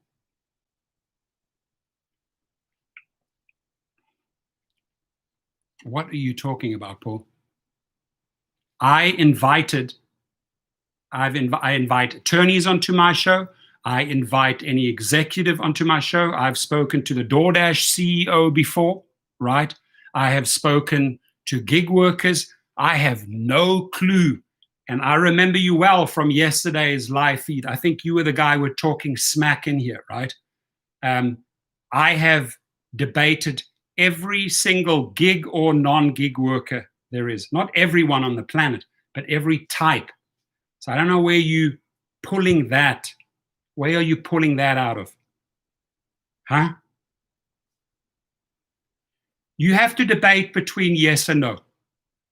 What are you talking about, Paul? I invite attorneys onto my show. I invite any executive onto my show. I've spoken to the DoorDash CEO before, right? I have spoken to gig workers. I have no clue. And I remember you well from yesterday's live feed. I think you were the guy who were talking smack in here, right? I have debated every single gig or non-gig worker there is. Not everyone on the planet, but every type. So I don't know where you pulling that. Where are you pulling that out of? Huh? You have to debate between yes and no.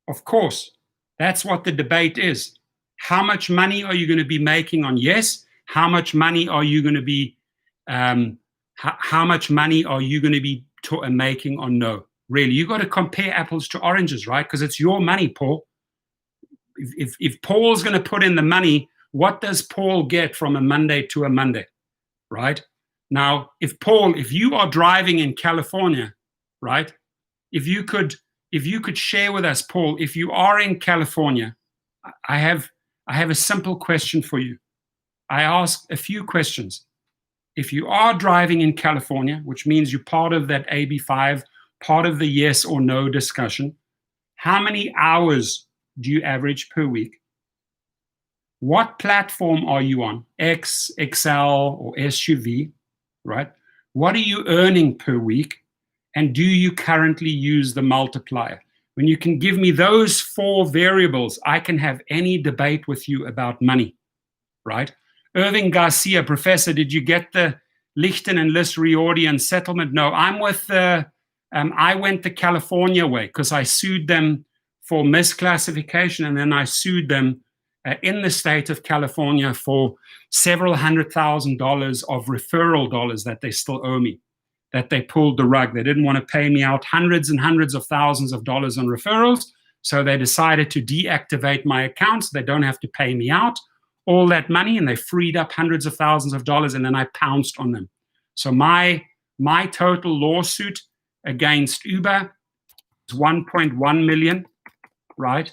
Of course, that's what the debate is. How much money are you going to be making on yes? How much money are you going to be? How much money are you going to be making on no? Really, you got to compare apples to oranges, right? Because it's your money, Paul. If Paul's going to put in the money, what does Paul get from a Monday to a Monday, right? Now, if you are driving in California, right? If you could share with us, Paul, if you are in California, I have a simple question for you. I ask a few questions. If you are driving in California, which means you're part of that AB5, part of the yes or no discussion, how many hours do you average per week? What platform are you on? X, Excel, or SUV, right? What are you earning per week? And do you currently use the multiplier? When you can give me those 4 variables, I can have any debate with you about money, right? Irving Garcia, Professor, did you get the Lichten and List Riordan settlement? No, I'm with the, I went the California way because I sued them for misclassification, and then I sued them in the state of California for several $100,000 of referral dollars that they still owe me, that they pulled the rug. They didn't want to pay me out hundreds and hundreds of thousands of dollars on referrals, so they decided to deactivate my accounts. They don't have to pay me out all that money, and they freed up hundreds of thousands of dollars, and then I pounced on them. So my total lawsuit against Uber is 1.1 million, right?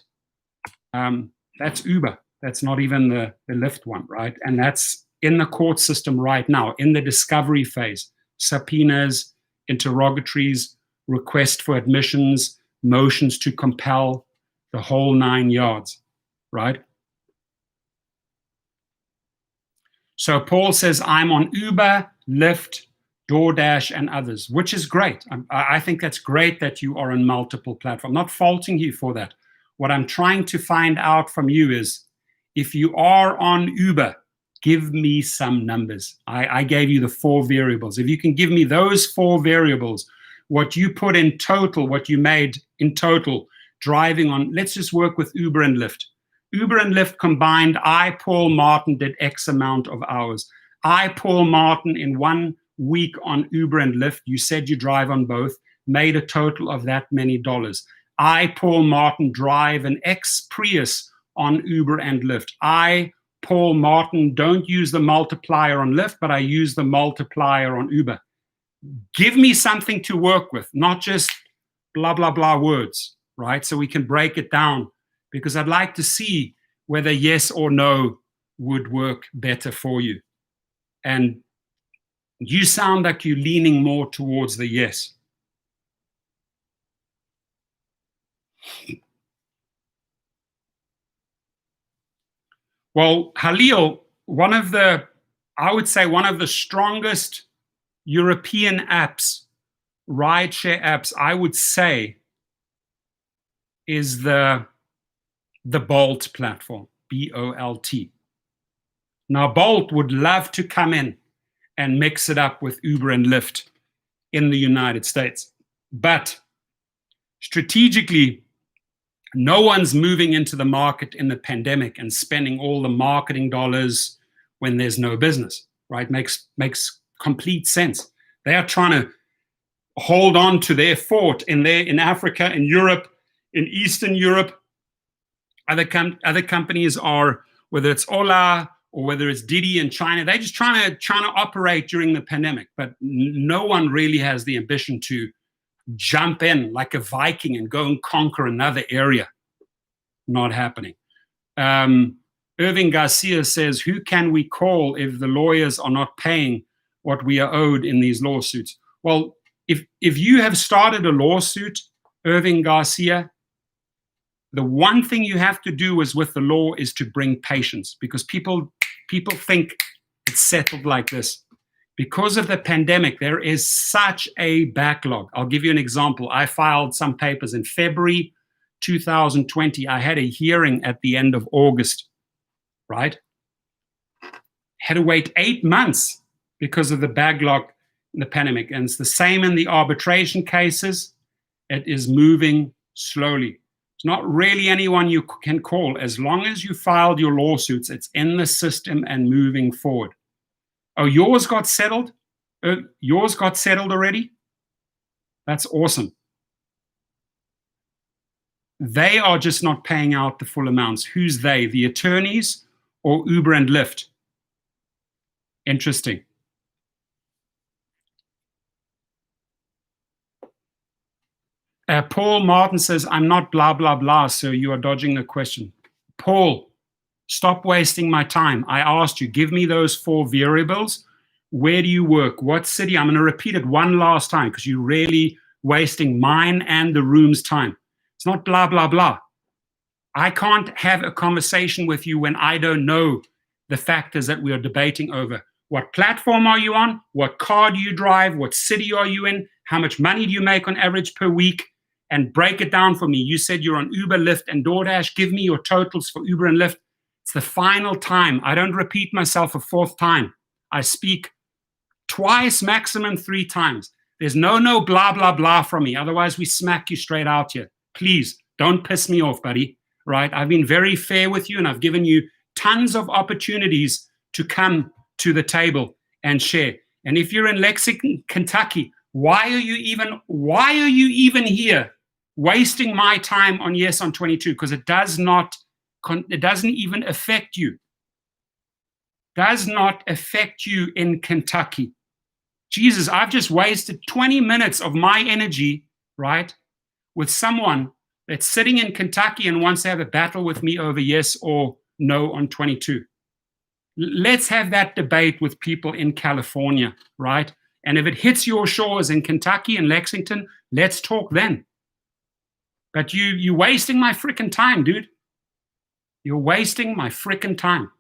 That's Uber. That's not even the Lyft one, right? And that's in the court system right now, in the discovery phase. Subpoenas, interrogatories, request for admissions, motions to compel, the whole 9 yards, right? So Paul says, I'm on Uber, Lyft, DoorDash, and others, which is great. I think that's great that you are on multiple platforms. I'm not faulting you for that. What I'm trying to find out from you is, if you are on Uber, give me some numbers. I gave you the 4 variables. If you can give me those 4 variables, what you put in total, what you made in total driving on, let's just work with Uber and Lyft. Uber and Lyft combined, Paul Martin, did X amount of hours. Paul Martin, in 1 week on Uber and Lyft, you said you drive on both, made a total of that many dollars. Paul Martin, drive an X Prius on Uber and Lyft. Paul Martin, don't use the multiplier on Lyft, but I use the multiplier on Uber. Give me something to work with, not just blah, blah, blah words, right? So we can break it down, because I'd like to see whether yes or no would work better for you. And you sound like you're leaning more towards the yes. Well, Halil, I would say one of the strongest European apps, rideshare apps, I would say, is the Bolt platform, B-O-L-T. Now, Bolt would love to come in and mix it up with Uber and Lyft in the United States. But strategically, no one's moving into the market in the pandemic and spending all the marketing dollars when there's no business, right? Makes complete sense. They are trying to hold on to their fort in Africa, in Europe, in Eastern Europe. Other companies are, whether it's Ola or whether it's Didi in China, they're just trying to operate during the pandemic. But no one really has the ambition to jump in like a Viking and go and conquer another area. Not happening. Irving Garcia says, who can we call if the lawyers are not paying what we are owed in these lawsuits? Well, if you have started a lawsuit, Irving Garcia, the one thing you have to do with the law is to bring patience, because people think it's settled like this. Because of the pandemic, there is such a backlog. I'll give you an example. I filed some papers in February 2020. I had a hearing at the end of August, right? Had to wait 8 months because of the backlog in the pandemic. And it's the same in the arbitration cases. It is moving slowly. It's not really anyone you can call. As long as you filed your lawsuits, it's in the system and moving forward. Oh, yours got settled? Yours got settled already? That's awesome. They are just not paying out the full amounts. Who's they? The attorneys or Uber and Lyft? Interesting. Paul Martin says, I'm not blah, blah, blah, so you are dodging the question. Paul, stop wasting my time. I asked you, give me those 4 variables. Where do you work? What city? I'm going to repeat it one last time because you're really wasting mine and the room's time. It's not blah, blah, blah. I can't have a conversation with you when I don't know the factors that we are debating over. What platform are you on? What car do you drive? What city are you in? How much money do you make on average per week? and break it down for me. You said you're on Uber, Lyft, and DoorDash. Give me your totals for Uber and Lyft. It's the final time. I don't repeat myself a fourth time. I speak twice, maximum 3 times. There's no blah, blah, blah from me. Otherwise, we smack you straight out here. Please, don't piss me off, buddy. Right? I've been very fair with you, and I've given you tons of opportunities to come to the table and share. And if you're in Lexington, Kentucky, why are you even here wasting my time on Yes on 22? Because it doesn't even affect you. Does not affect you in Kentucky. Jesus, I've just wasted 20 minutes of my energy, right, with someone that's sitting in Kentucky and wants to have a battle with me over yes or no on 22. Let's have that debate with people in California, right? And if it hits your shores in Kentucky and Lexington, let's talk then. But you're wasting my freaking time, dude. You're wasting my freaking time.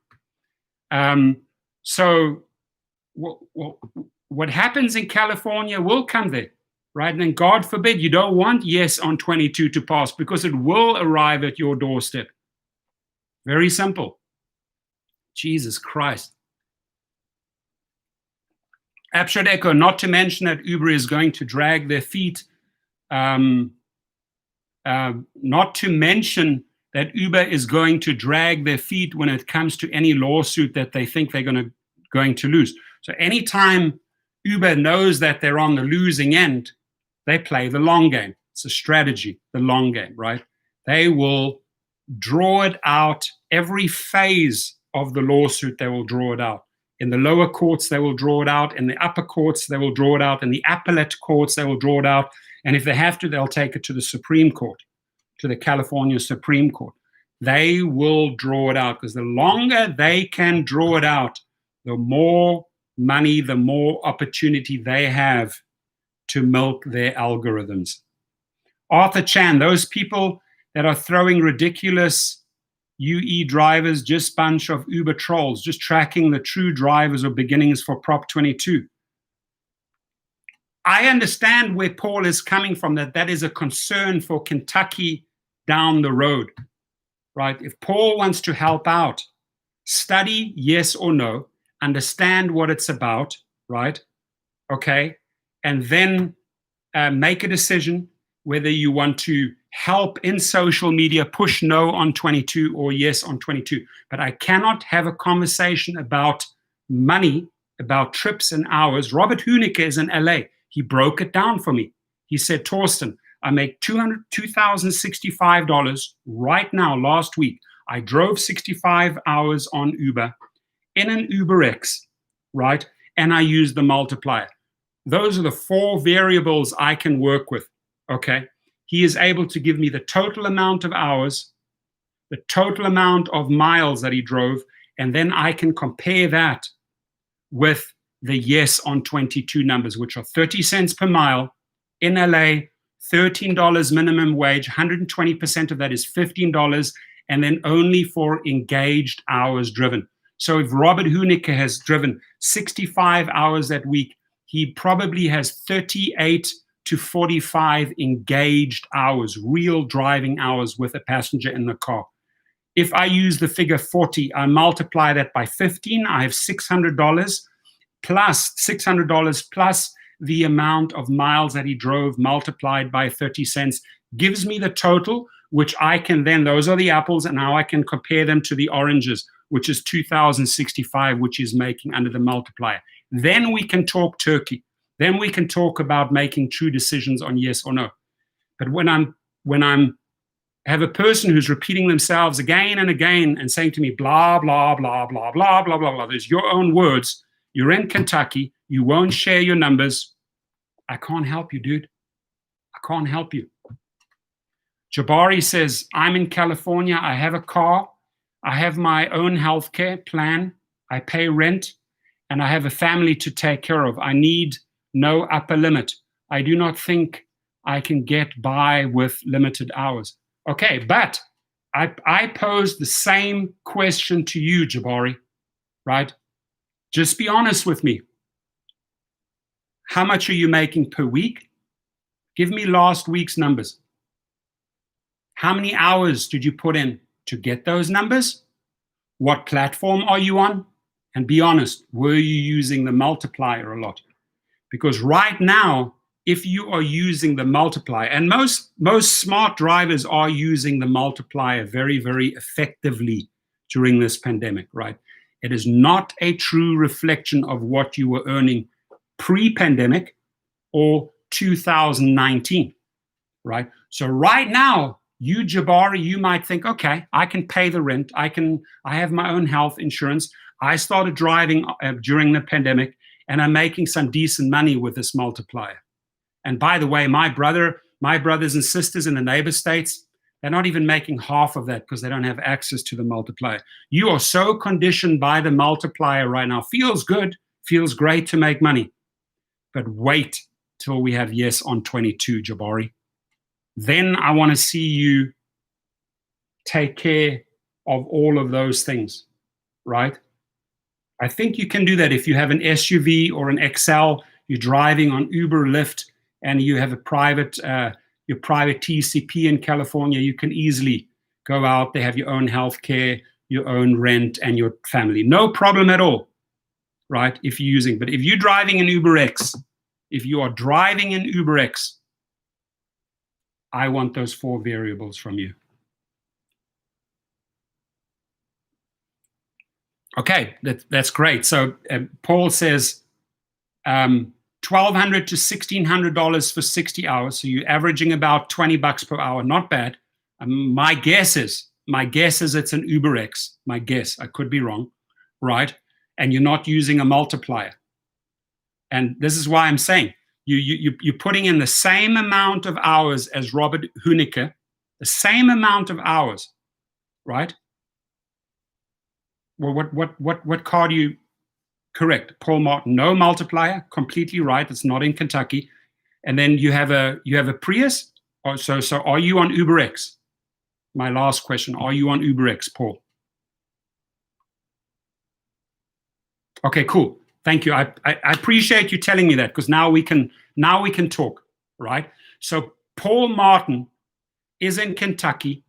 So what happens in California will come there, right? And then God forbid you don't want yes on 22 to pass, because it will arrive at your doorstep. Very simple. Jesus Christ. Abshad Echo, not to mention that Uber is going to drag their feet. Not to mention that Uber is going to drag their feet when it comes to any lawsuit that they think they're going to lose. So anytime Uber knows that they're on the losing end, they play the long game. It's a strategy, the long game, right? They will draw it out. Every phase of the lawsuit, they will draw it out. In the lower courts, they will draw it out. In the upper courts, they will draw it out. In the appellate courts, they will draw it out. And if they have to, they'll take it to the Supreme Court, to the California Supreme Court. They will draw it out, because the longer they can draw it out, the more money, the more opportunity they have to milk their algorithms. Arthur Chan, those people that are throwing ridiculous UE drivers, just bunch of Uber trolls, just tracking the true drivers or beginnings for Prop 22. I understand where Paul is coming from, that is a concern for Kentucky down the road, right? If Paul wants to help out, study yes or no, understand what it's about, right? Okay, and then make a decision whether you want to help in social media push no on 22 or yes on 22. But I cannot have a conversation about money, about trips and hours. Robert Hoonicker is in LA. He broke it down for me. He said, Torsten, I make $2,065 right now, last week. I drove 65 hours on Uber in an UberX, right? And I used the multiplier. Those are the 4 variables I can work with, okay? He is able to give me the total amount of hours, the total amount of miles that he drove, and then I can compare that with the yes on 22 numbers, which are 30 cents per mile in LA, $13 minimum wage, 120% of that is $15, and then only for engaged hours driven. So if Robert Hoonicker has driven 65 hours that week, he probably has 38 to 45 engaged hours, real driving hours with a passenger in the car. If I use the figure 40, I multiply that by 15, I have $600 plus the amount of miles that he drove multiplied by 30 cents gives me the total, which I can then, those are the apples, and now I can compare them to the oranges, which is 2,065, which is making under the multiplier. Then we can talk turkey. Then we can talk about making true decisions on yes or no. But when I'm have a person who's repeating themselves again and again and saying to me, blah, blah, blah, blah, blah, blah, blah, blah, there's your own words. You're in Kentucky. You won't share your numbers. I can't help you, dude. I can't help you. Jabari says, I'm in California. I have a car. I have my own healthcare plan. I pay rent. And I have a family to take care of. I need no upper limit. I do not think I can get by with limited hours. Okay, but I pose the same question to you, Jabari, right? Just be honest with me. How much are you making per week? Give me last week's numbers. How many hours did you put in to get those numbers? What platform are you on? And be honest, were you using the multiplier a lot? Because right now, if you are using the multiplier, and most smart drivers are using the multiplier very, very effectively during this pandemic, right? It is not a true reflection of what you were earning pre-pandemic or 2019, right? So right now, you, Jabari, you might think, okay, I can pay the rent. I have my own health insurance. I started driving during the pandemic, and I'm making some decent money with this multiplier. And by the way, my brothers and sisters in the neighbor states, they're not even making half of that because they don't have access to the multiplier. You are so conditioned by the multiplier right now. Feels good, feels great to make money. But wait till we have yes on 22, Jabari. Then I want to see you take care of all of those things, right? I think you can do that if you have an SUV or an XL, you're driving on Uber Lyft, and you have a private, your private TCP in California. You can easily go out. They have your own healthcare, your own rent, and your family. No problem at all, right? If you're using, but if you're driving an Uber X, if you are driving an Uber X, I want those 4 variables from you. Okay, that's great. So Paul says $1,200 to $1,600 for 60 hours. So you're averaging about $20 per hour. Not bad. My guess is it's an Uber X. My guess, I could be wrong, right? And you're not using a multiplier. And this is why I'm saying you're putting in the same amount of hours as Robert Hooneke, the same amount of hours, right? Well, what car do you? Correct, Paul Martin. No multiplier, completely right. It's not in Kentucky. And then you have a Prius. Oh, so are you on Uber X? My last question: are you on Uber X, Paul? Okay, cool. Thank you. I appreciate you telling me that, because now we can talk, right? So Paul Martin is in Kentucky.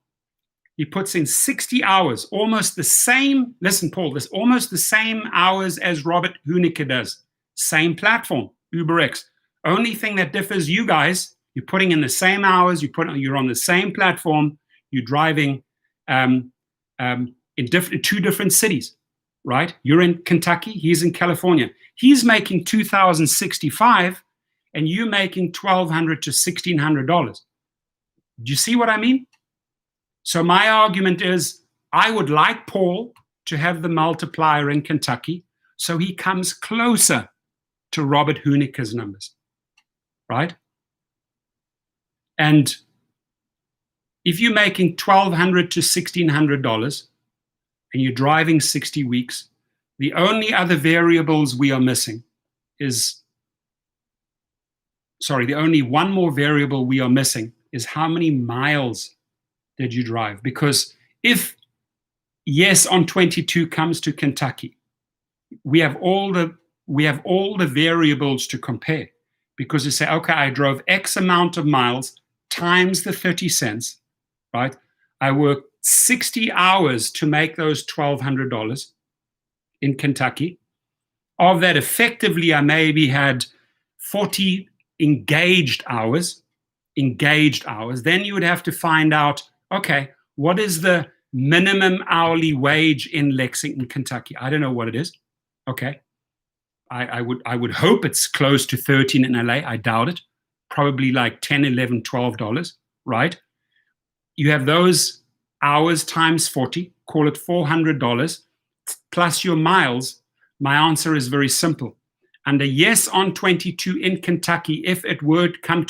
He puts in 60 hours, almost the same. Listen, Paul, there's almost the same hours as Robert Hooneke does. Same platform, Uber X. Only thing that differs, you guys, you're putting in the same hours. You're on the same platform. You're driving in 2 different cities, right? You're in Kentucky. He's in California. He's making $2,065, and you're making $1,200 to $1,600. Do you see what I mean? So my argument is, I would like Paul to have the multiplier in Kentucky so he comes closer to Robert Hooneke's numbers, right? And if you're making $1,200 to $1,600 and you're driving 60 weeks, the only other variables we are missing is, the only one more variable we are missing is how many miles did you drive? Because if yes on 22 comes to Kentucky, we have all the variables to compare, because you say, okay, I drove X amount of miles times the 30 cents, right? I worked 60 hours to make those $1,200 in Kentucky. Of that, effectively, I maybe had 40 engaged hours. Then you would have to find out, okay, what is the minimum hourly wage in Lexington, Kentucky? I don't know what it is. Okay. I would hope it's close to 13 in LA. I doubt it. Probably like $10, $11, $12, right? You have those hours times 40, call it $400, plus your miles. My answer is very simple. Under yes on 22 in Kentucky, if it were to come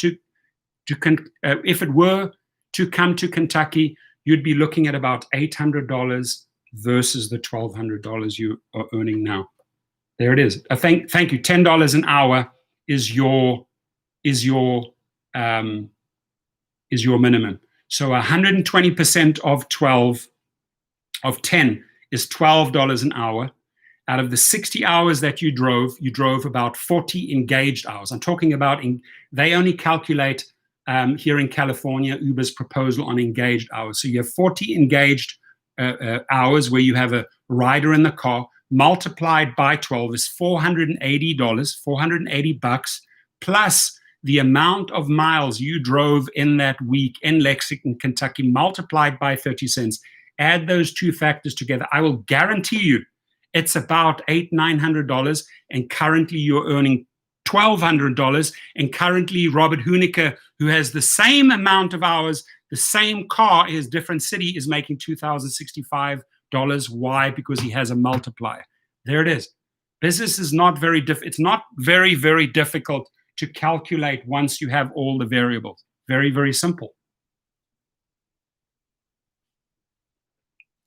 to Kentucky, you'd be looking at about $800 versus the $1,200 you are earning now. There it is. Thank you. $10 an hour is your minimum. So 120% of 10 is $12 an hour. Out of the 60 hours that you drove about 40 engaged hours. I'm talking about, they only calculate here in California, Uber's proposal on engaged hours. So you have 40 engaged hours where you have a rider in the car, multiplied by 12 is $480, $480, plus the amount of miles you drove in that week in Lexington, Kentucky, multiplied by 30 cents. Add those two factors together. I will guarantee you it's about $800, $900, and currently you're earning $1,200. And currently Robert Hoonicker, who has the same amount of hours, the same car, his different city, is making $2,065. Why? Because he has a multiplier. There it is. Business is not very it's not very, very difficult to calculate once you have all the variables. Very, very simple.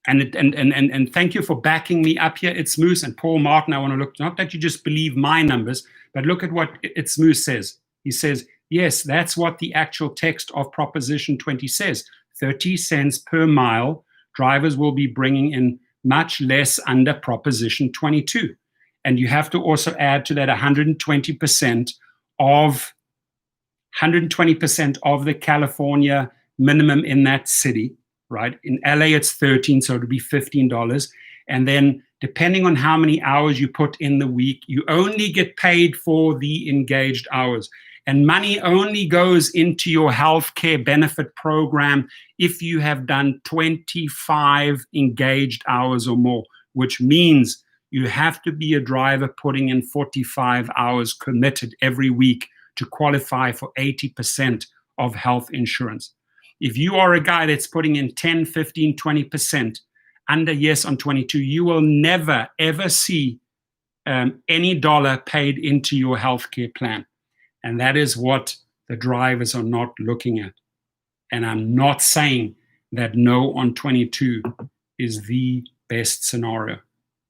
And thank you for backing me up here. It's Moose and Paul Martin. I want to look, not that you just believe my numbers, but look at what It's Moose says. He says, yes, that's what the actual text of Proposition 20 says. 30 cents per mile. Drivers will be bringing in much less under Proposition 22. And you have to also add to that 120% of the California minimum in that city, right? In LA, it's 13, so it'll be $15. And then depending on how many hours you put in the week, you only get paid for the engaged hours. And money only goes into your healthcare benefit program if you have done 25 engaged hours or more, which means you have to be a driver putting in 45 hours committed every week to qualify for 80% of health insurance. If you are a guy that's putting in 10, 15, 20% under yes on 22, you will never, ever see any dollar paid into your healthcare plan. And that is what the drivers are not looking at. And I'm not saying that no on 22 is the best scenario,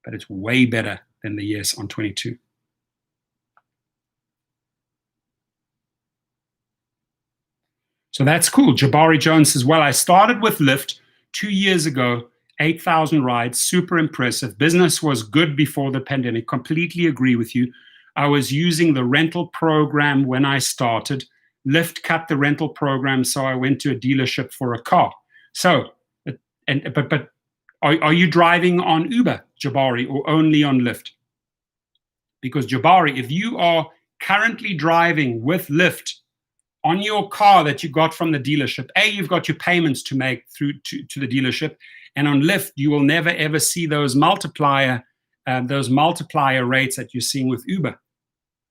but it's way better than the yes on 22. So that's cool. Jabari Jones says, well, I started with Lyft 2 years ago, 8,000 rides, super impressive. Business was good before the pandemic. Completely agree with you. I was using the rental program when I started. Lyft cut the rental program, so I went to a dealership for a car. So, but are you driving on Uber, Jabari, or only on Lyft? Because Jabari, if you are currently driving with Lyft on your car that you got from the dealership, you've got your payments to make through to the dealership, and on Lyft, you will never ever see those multiplier rates that you're seeing with Uber.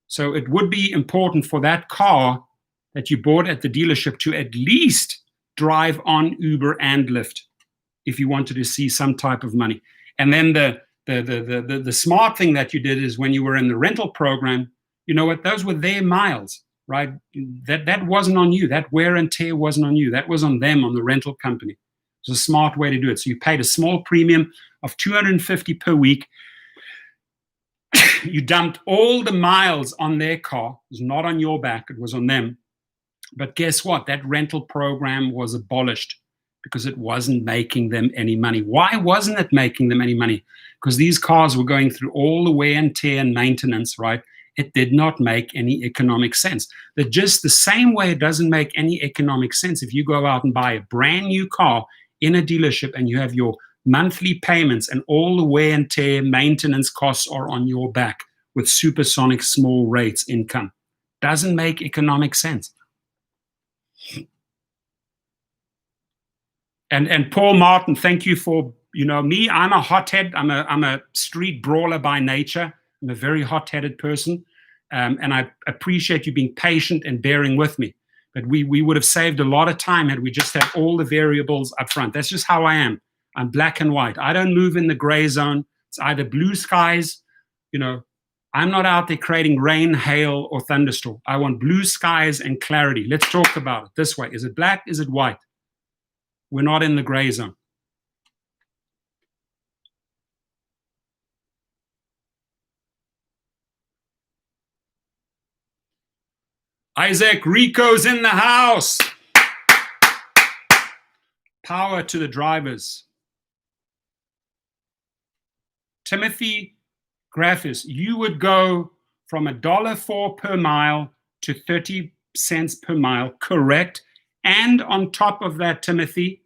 So it would be important for that car that you bought at the dealership to at least drive on Uber and Lyft if you wanted to see some type of money. And then the smart thing that you did is when you were in the rental program, you know what, those were their miles, right? That wasn't on you. That wear and tear wasn't on you. That was on them, on the rental company. It's a smart way to do it. So you paid a small premium of $250 per week. You dumped all the miles on their car. It was not on your back. It was on them. But guess what? That rental program was abolished because it wasn't making them any money. Why wasn't it making them any money? Because these cars were going through all the wear and tear and maintenance, right? It did not make any economic sense. That just the same way it doesn't make any economic sense if you go out and buy a brand new car in a dealership and you have your monthly payments and all the wear and tear maintenance costs are on your back with supersonic small rates income. Doesn't make economic sense. And Paul Martin, thank you for, me, I'm a hothead. I'm a street brawler by nature. I'm a very hot-headed person. And I appreciate you being patient and bearing with me. But we would have saved a lot of time had we just had all the variables up front. That's just how I am. I'm black and white. I don't move in the gray zone. It's either blue skies, I'm not out there creating rain, hail, or thunderstorm. I want blue skies and clarity. Let's talk about it this way. Is it black? Is it white? We're not in the gray zone. Isaac Rico's in the house. Power to the drivers. Timothy Graffis, you would go from $1.04 per mile to 30 cents per mile, correct. And on top of that, Timothy,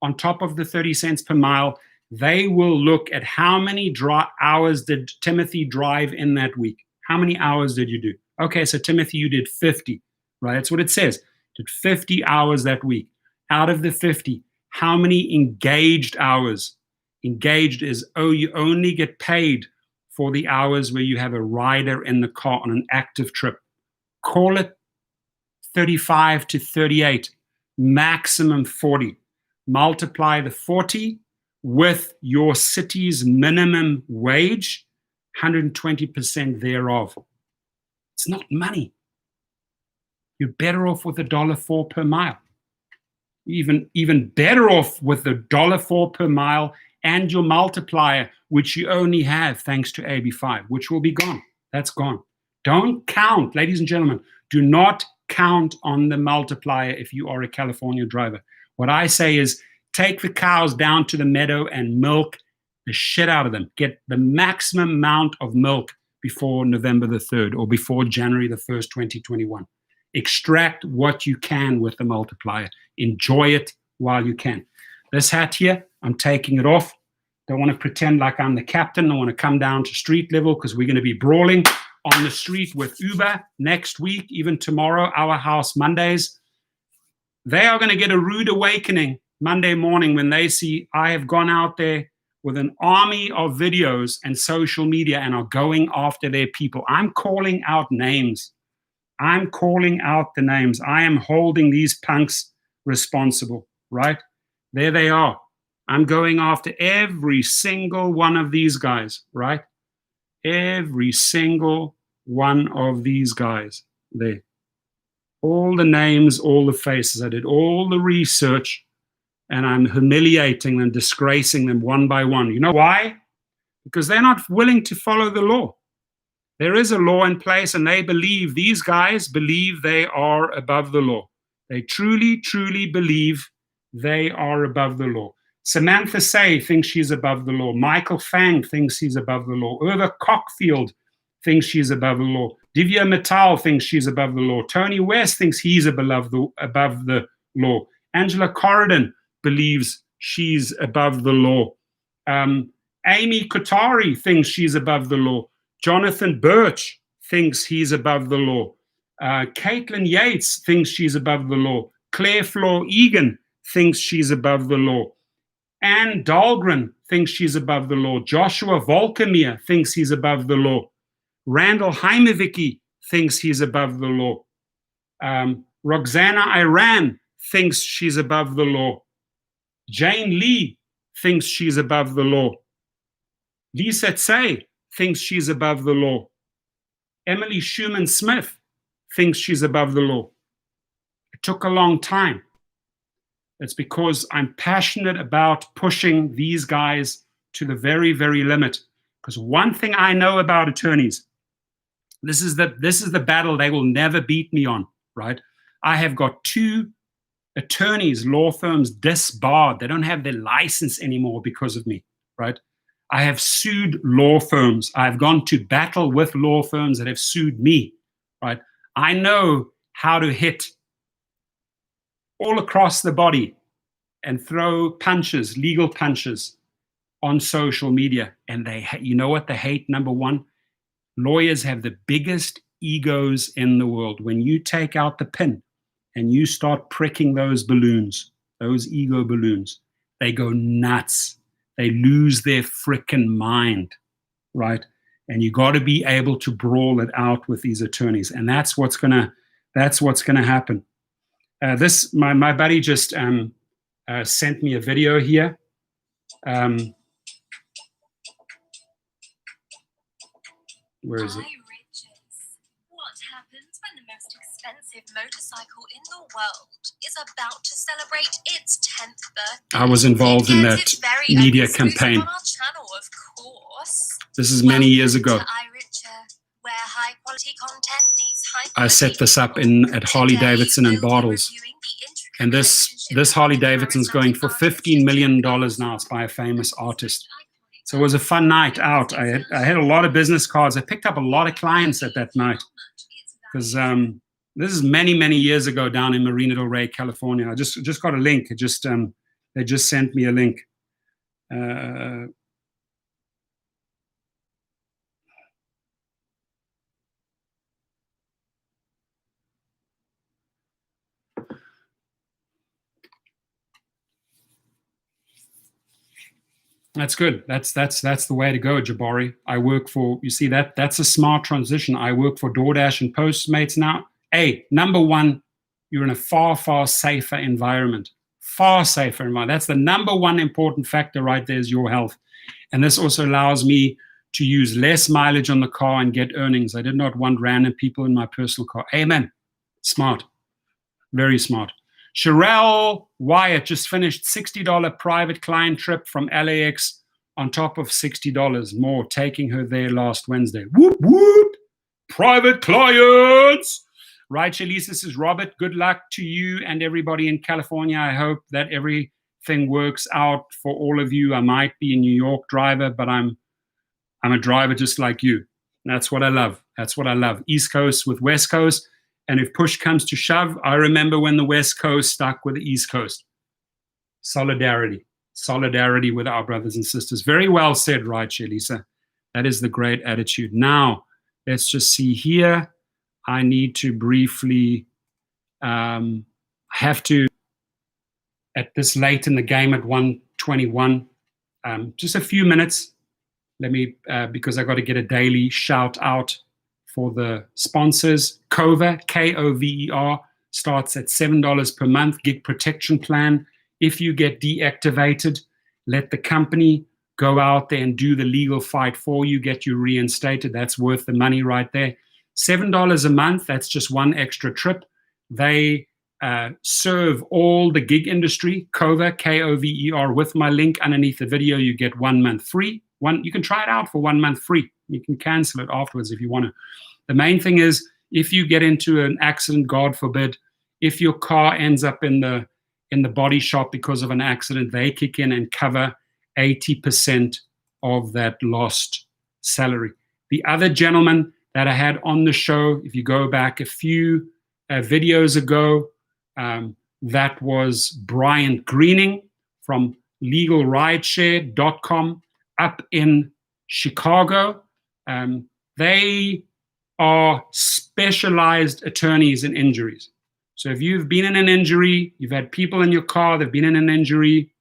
on top of the 30 cents per mile, they will look at how many hours did Timothy drive in that week. How many hours did you do? Okay, so Timothy, you did 50, right? That's what it says. Did 50 hours that week. Out of the 50, how many engaged hours? Engaged is, oh, you only get paid for the hours where you have a rider in the car on an active trip. Call it 35 to 38, maximum 40. Multiply the 40 with your city's minimum wage, 120% thereof. It's not money. You're better off with $1.04 per mile. Even better off with the $1.04 per mile and your multiplier, which you only have thanks to AB5, which will be gone. That's gone. Don't count, ladies and gentlemen, do not count on the multiplier if you are a California driver. What I say is take the cows down to the meadow and milk the shit out of them. Get the maximum amount of milk before November the 3rd or before January the 1st, 2021. Extract what you can with the multiplier. Enjoy it while you can. This hat here, I'm taking it off. Don't want to pretend like I'm the captain. I want to come down to street level because we're going to be brawling on the street with Uber next week, even tomorrow, Our House Mondays. They are going to get a rude awakening Monday morning when they see I have gone out there with an army of videos and social media and are going after their people. I'm calling out names. I'm calling out the names. I am holding these punks responsible, right? There they are. I'm going after every single one of these guys, right? Every single one of these guys there. All the names, all the faces. I did all the research and I'm humiliating them, disgracing them one by one. You know why? Because they're not willing to follow the law. There is a law in place and they believe, these guys believe they are above the law. They truly, truly believe they are above the law. Samantha Say thinks she's above the law. Michael Fang thinks he's above the law. Irva Cockfield thinks she's above the law. Divya Mittal thinks she's above the law. Tony West thinks he's above the law. Angela Corridon believes she's above the law. Amy Kotari thinks she's above the law. Jonathan Birch thinks he's above the law. Caitlin Yates thinks she's above the law. Claire Flor Egan thinks she's above the law. Anne Dahlgren thinks she's above the law. Joshua Volkamir thinks he's above the law. Randall Heimevicki thinks he's above the law. Roxana Iran thinks she's above the law. Jane Lee thinks she's above the law. Lisa Tsay thinks she's above the law. Emily Schumann Smith thinks she's above the law. It took a long time. It's because I'm passionate about pushing these guys to the very, very limit. Because one thing I know about attorneys, this is the battle they will never beat me on, right? I have got 2 attorneys, law firms disbarred. They don't have their license anymore because of me, right? I have sued law firms. I've gone to battle with law firms that have sued me, right? I know how to hit all across the body and throw punches, legal punches on social media. And you know what they hate? Number one, lawyers have the biggest egos in the world. When you take out the pin and you start pricking those balloons, those ego balloons, they go nuts. They lose their frickin' mind, right? And you got to be able to brawl it out with these attorneys. And that's what's gonna happen. My buddy just sent me a video here. Where is it? What happens when the most expensive motorcycle in the world is about to celebrate its 10th birthday? I was involved in that media campaign. On our channel, of course. This is many years ago. Where high quality content meets high I set this up at Harley Davidson in Bartles. And this Harley Davidson's going for $15 million now. It's by a famous artist. So it was a fun night out. I had a lot of business cards. I picked up a lot of clients at that night because This is many, many years ago down in Marina del Rey, California. I just got a link. It just they just sent me a link. That's good. That's the way to go, Jabari. I work for, you see, that's a smart transition. I work for DoorDash and Postmates now. Hey, number one, you're in a far, far safer environment. Far safer environment. That's the number one important factor right there, is your health. And this also allows me to use less mileage on the car and get earnings. I did not want random people in my personal car. Amen. Smart. Very smart. Sherelle Wyatt just finished $60 private client trip from LAX on top of $60 more, taking her there last Wednesday. Whoop, whoop. Private clients. Right, Shalisa, this is Robert. Good luck to you and everybody in California. I hope that everything works out for all of you. I might be a New York driver, but I'm a driver just like you. That's what I love. That's what I love. East Coast with West Coast. And if push comes to shove, I remember when the West Coast stuck with the East Coast. Solidarity. Solidarity with our brothers and sisters. Very well said, right, Shalisa? That is the great attitude. Now, let's just see here. I need to briefly have to, at this late in the game at 1:21, just a few minutes. Let me, because I got to get a daily shout out for the sponsors. Cover, Kover, starts at $7 per month, gig protection plan. If you get deactivated, let the company go out there and do the legal fight for you, get you reinstated. That's worth the money right there. $7 a month, that's just one extra trip. They serve all the gig industry. Cover, Kover, with my link underneath the video, you get 1 month free. You can try it out for 1 month free. You can cancel it afterwards if you want to. The main thing is, if you get into an accident, God forbid, if your car ends up in the body shop because of an accident, they kick in and cover 80% of that lost salary. The other gentleman that I had on the show, if you go back a few videos ago, that was Brian Greening from legalrideshare.com up in Chicago. They are specialized attorneys in injuries. So if you've been in an injury, you've had people in your car that have been in an injury,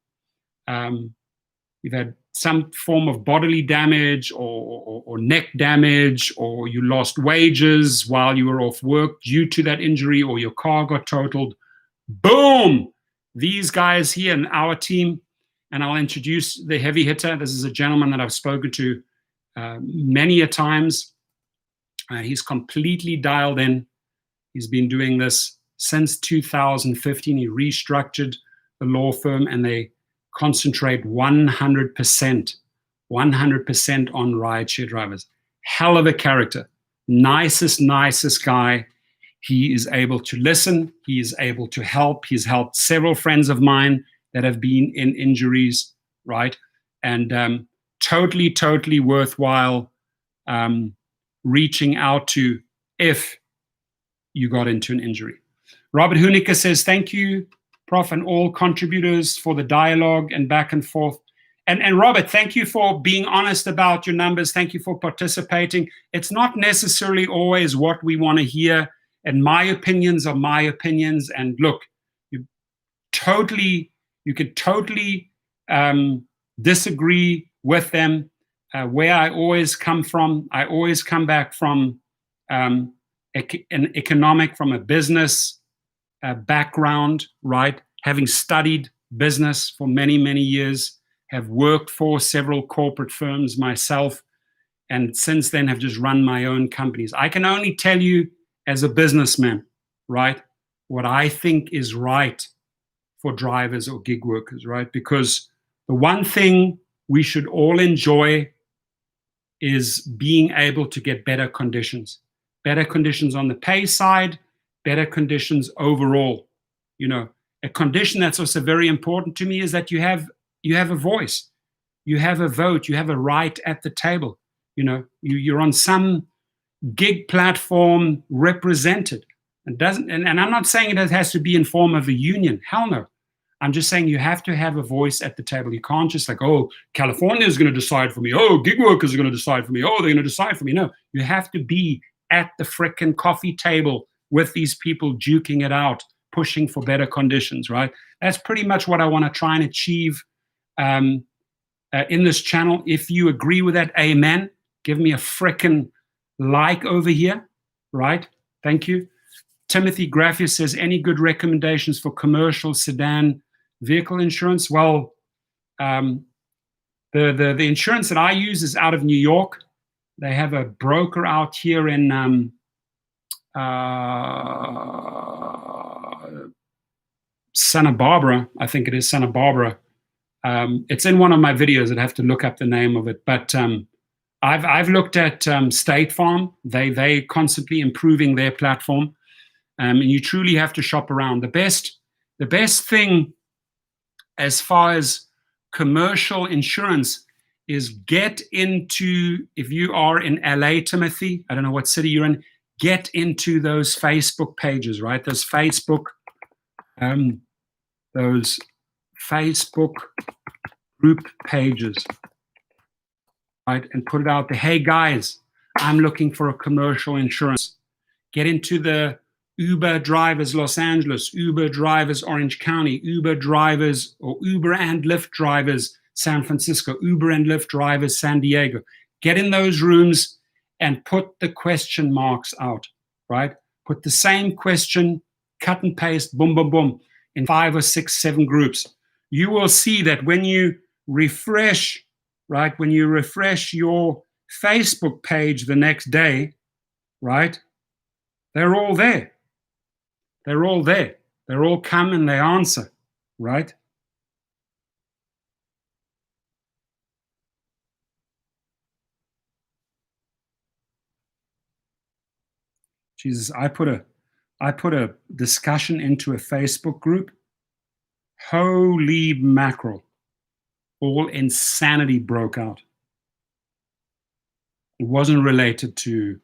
you've had some form of bodily damage or neck damage, or you lost wages while you were off work due to that injury, or your car got totaled, boom! These guys here in our team, and I'll introduce the heavy hitter. This is a gentleman that I've spoken to many a times. He's completely dialed in. He's been doing this since 2015. He restructured the law firm, and they concentrate 100% on rideshare drivers. Hell of a character. Nicest guy. He is able to listen. He is able to help. He's helped several friends of mine that have been in injuries, right? And totally worthwhile reaching out to if you got into an injury. Robert Hunica says, thank you, Prof, and all contributors for the dialogue and back and forth. And Robert, thank you for being honest about your numbers. Thank you for participating. It's not necessarily always what we want to hear, and my opinions are my opinions. And look, you could totally disagree with them. Where I always come from, I always come back from an economic, from a business background, right? Having studied business for many years, have worked for several corporate firms myself, and since then have just run my own companies. I can only tell you as a businessman, right, what I think is right for drivers or gig workers, right? Because the one thing we should all enjoy is being able to get better conditions on the pay side, better conditions overall. You know, a condition that's also very important to me is that you have a voice, you have a vote, you have a right at the table. You know, you're on some gig platform represented. It doesn't, and I'm not saying it has to be in form of a union. Hell no. I'm just saying you have to have a voice at the table. You can't just like, oh, California is going to decide for me. Oh, gig workers are going to decide for me. Oh, they're going to decide for me. No, you have to be at the frickin' coffee table with these people, duking it out, pushing for better conditions, right? That's pretty much what I want to try and achieve in this channel. If you agree with that, amen. Give me a frickin' like over here, right? Thank you. Timothy Graffius says, any good recommendations for commercial sedan vehicle insurance? Well, the insurance that I use is out of New York. They have a broker out here in Santa Barbara. I think it is Santa Barbara. It's in one of my videos. I'd have to look up the name of it. But I've looked at State Farm. They constantly improving their platform. And you truly have to shop around. The best thing as far as commercial insurance is get into, if you are in LA, Timothy, I don't know what city you're in, get into those Facebook pages, right? Those Facebook group pages, right? And put it out there. Hey guys, I'm looking for a commercial insurance. Get into the Uber drivers Los Angeles, Uber drivers Orange County, Uber drivers or Uber and Lyft drivers San Francisco, Uber and Lyft drivers San Diego. Get in those rooms and put the question marks out, right? Put the same question, cut and paste, boom, boom, boom, in 5 or 6, 7 groups. You will see that when you refresh, right, when you refresh your Facebook page the next day, right, they're all there. They're all there. They're all come and they answer, right? Jesus, I put a discussion into a Facebook group. Holy mackerel. All insanity broke out. It wasn't related to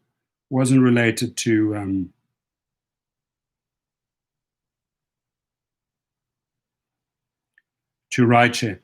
rideshare.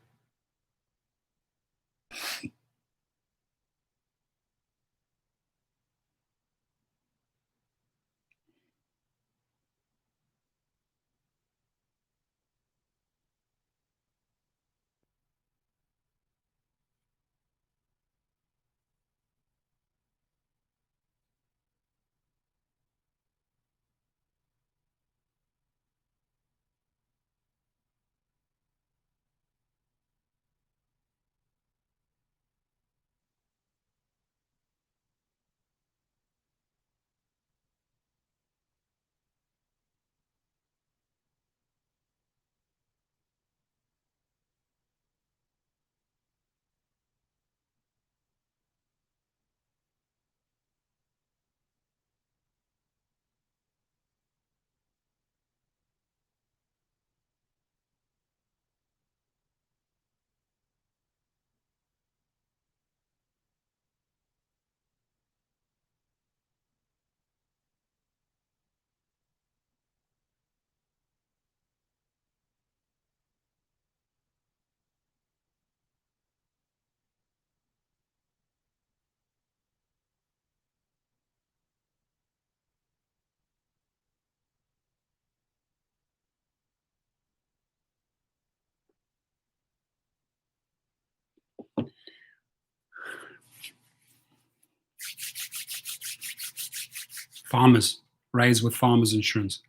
Farmers, raised with farmers insurance.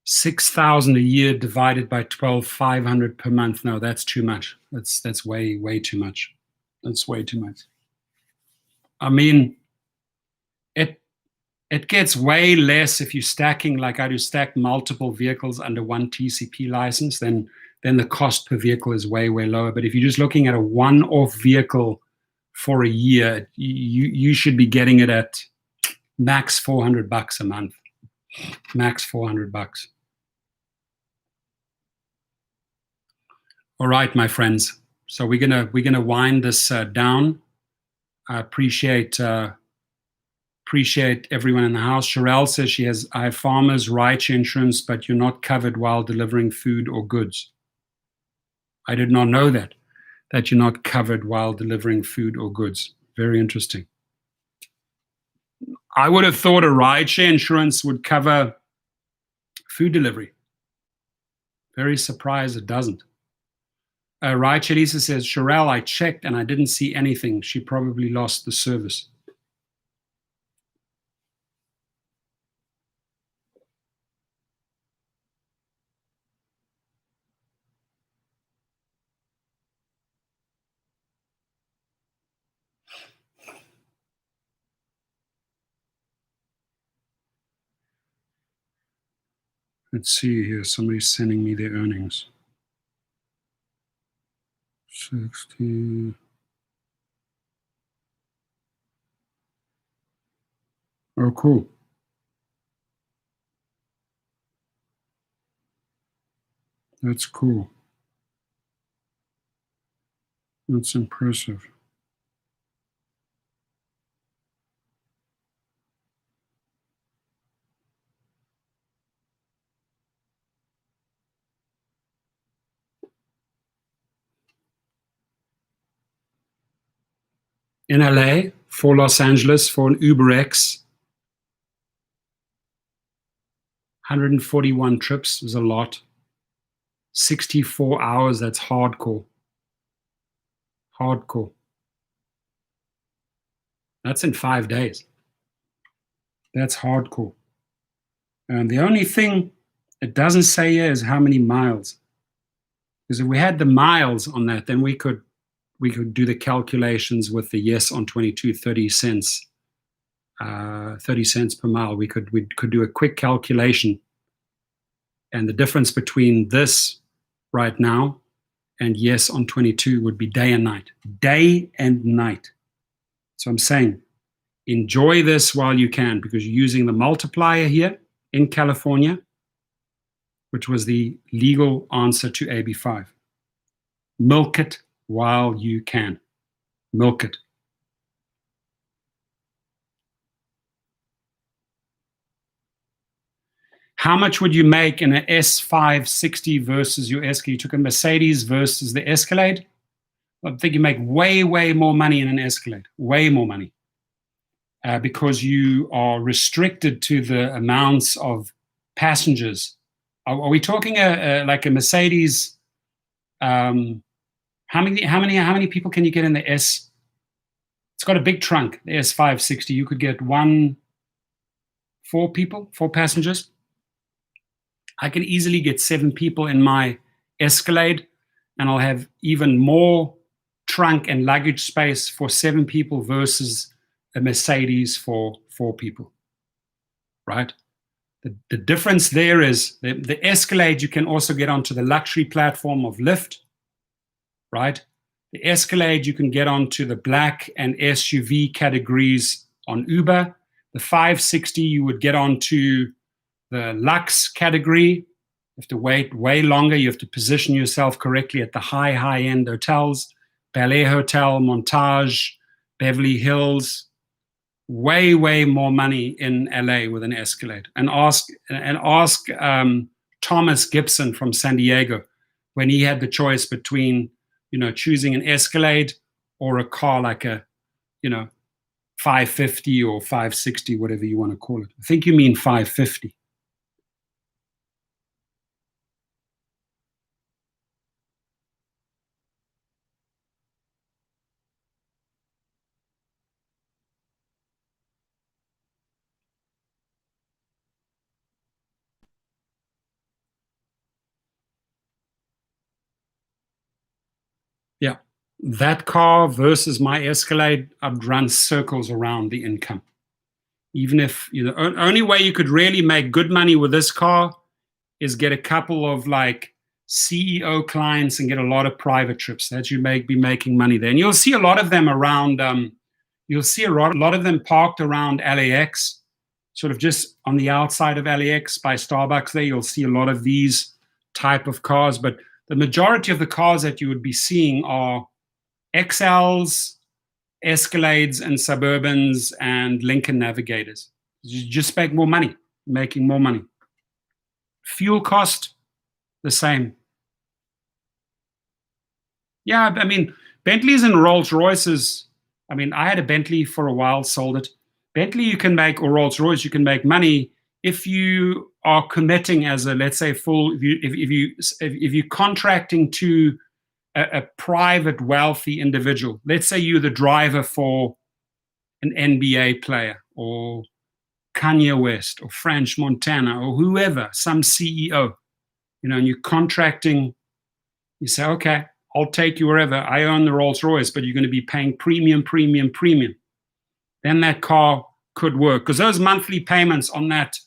$6,000 a year divided by 12, $500 per month. No, that's too much. That's way too much. That's way too much. I mean, it gets way less if you're stacking, like I do, stack multiple vehicles under one TCP license, then the cost per vehicle is way lower. But if you're just looking at a one-off vehicle for a year, you should be getting it at max $400 a month. Max $400. All right, my friends. So we're gonna wind this down. I appreciate everyone in the house. Sherelle says I have farmers' rideshare insurance, but you're not covered while delivering food or goods. I did not know that you're not covered while delivering food or goods. Very interesting. I would have thought a rideshare insurance would cover food delivery. Very surprised it doesn't. Rideshare Lisa says, Sherelle, I checked and I didn't see anything. She probably lost the service. Let's see here. Somebody's sending me their earnings. 60. Oh, cool. That's cool. That's impressive. In LA, for Los Angeles, for an UberX, 141 trips is a lot. 64 hours, that's hardcore. Hardcore. That's in 5 days. That's hardcore. And the only thing it doesn't say here is how many miles. Because if we had the miles on that, then we could do the calculations with the yes on 22, 30 cents. 30 cents per mile. We could do a quick calculation. And the difference between this right now and yes on 22 would be day and night. Day and night. So I'm saying, enjoy this while you can, because you're using the multiplier here in California, which was the legal answer to AB5. Milk it while you can. Milk it. How much would you make in an S560 versus your Escalade? You took a Mercedes versus the Escalade. I think you make way, way more money in an Escalade. Way more money. Because you are restricted to the amounts of passengers. Are we talking like a Mercedes? How many people can you get in the S? It's got a big trunk, the S560. You could get 4 passengers. I can easily get 7 people in my Escalade, and I'll have even more trunk and luggage space for 7 people versus a Mercedes for 4 people, right? The difference there is the Escalade, you can also get onto the luxury platform of Lyft, right? The Escalade, you can get onto the black and SUV categories on Uber. The 560, you would get onto the Lux category. You have to wait way longer. You have to position yourself correctly at the high-end hotels. Bel Air Hotel, Montage, Beverly Hills. Way, way more money in LA with an Escalade. And ask Thomas Gibson from San Diego when he had the choice between, choosing an Escalade or a car like a, 550 or 560, whatever you want to call it. I think you mean 550. Yeah, that car versus my Escalade, I'd run circles around the income. Even if, only way you could really make good money with this car is get a couple of like CEO clients and get a lot of private trips that you be making money there. And you'll see a lot of them around, you'll see a lot of them parked around LAX, sort of just on the outside of LAX by Starbucks there. You'll see a lot of these type of cars, but the majority of the cars that you would be seeing are XLs, Escalades, and Suburbans, and Lincoln Navigators. You just make more money, making more money. Fuel cost, the same. Yeah, I mean, Bentleys and Rolls Royces. I mean, I had a Bentley for a while, sold it. Bentley, you can make, or Rolls Royce, you can make money if you are committing as a, let's say, full. If you're contracting to a private wealthy individual. Let's say you're the driver for an NBA player or Kanye West or French Montana or whoever, some CEO, and you're contracting. You say, okay, I'll take you wherever. I own the Rolls Royce, but you're going to be paying premium. Then that car could work, because those monthly payments on that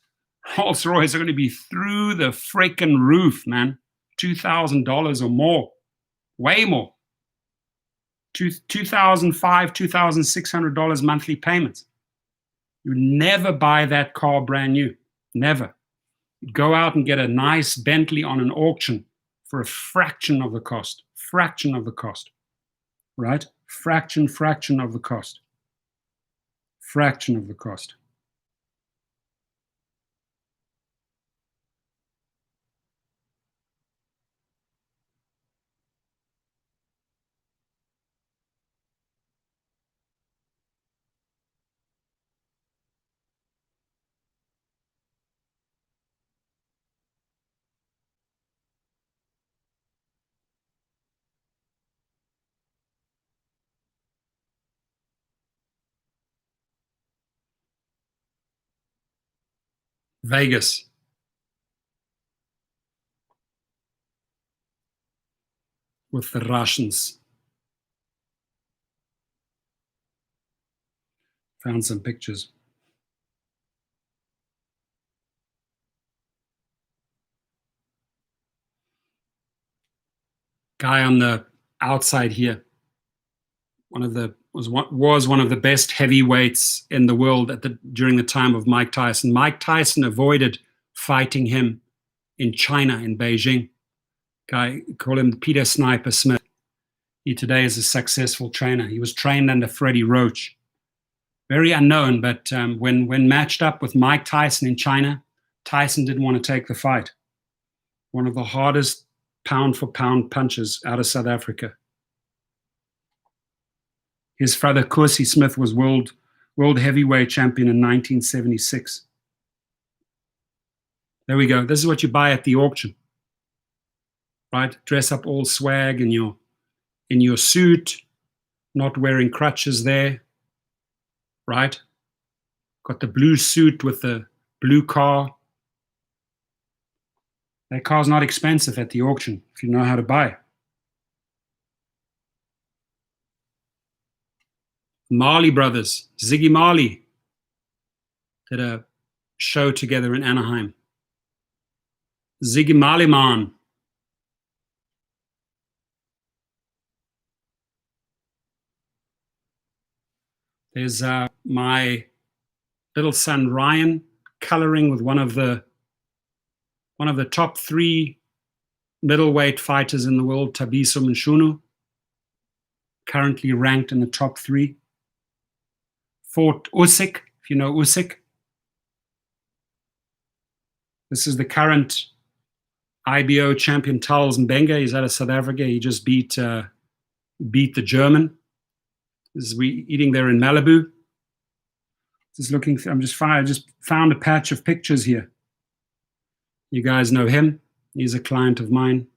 Rolls Royce are going to be through the freaking roof, man. $2,000 or more, way more. $2,500, $2,600 monthly payments. You never buy that car brand new, never. Go out and get a nice Bentley on an auction for a fraction of the cost, right? Fraction of the cost. Vegas. With the Russians. Found some pictures. Guy on the outside here, was one of the best heavyweights in the world during the time of Mike Tyson. Mike Tyson avoided fighting him in China, in Beijing. Guy, call him Peter Sniper Smith. He today is a successful trainer. He was trained under Freddie Roach. Very unknown, but when matched up with Mike Tyson in China, Tyson didn't want to take the fight. One of the hardest pound-for-pound punches out of South Africa. His father, Corsi Smith, was world heavyweight champion in 1976. There we go. This is what you buy at the auction, right? Dress up all swag in your suit, not wearing crutches there, right? Got the blue suit with the blue car. That car's not expensive at the auction if you know how to buy it. Marley Brothers, Ziggy Marley, did a show together in Anaheim. Ziggy Marley Man. There's my little son Ryan coloring with one of the top 3 middleweight fighters in the world, Thabiso Mshunu, currently ranked in the top 3. Fought Usyk, if you know Usyk. This is the current IBO champion, Tals Mbenga. He's out of South Africa. He just beat the German. We eating there in Malibu. I just found a patch of pictures here. You guys know him. He's a client of mine.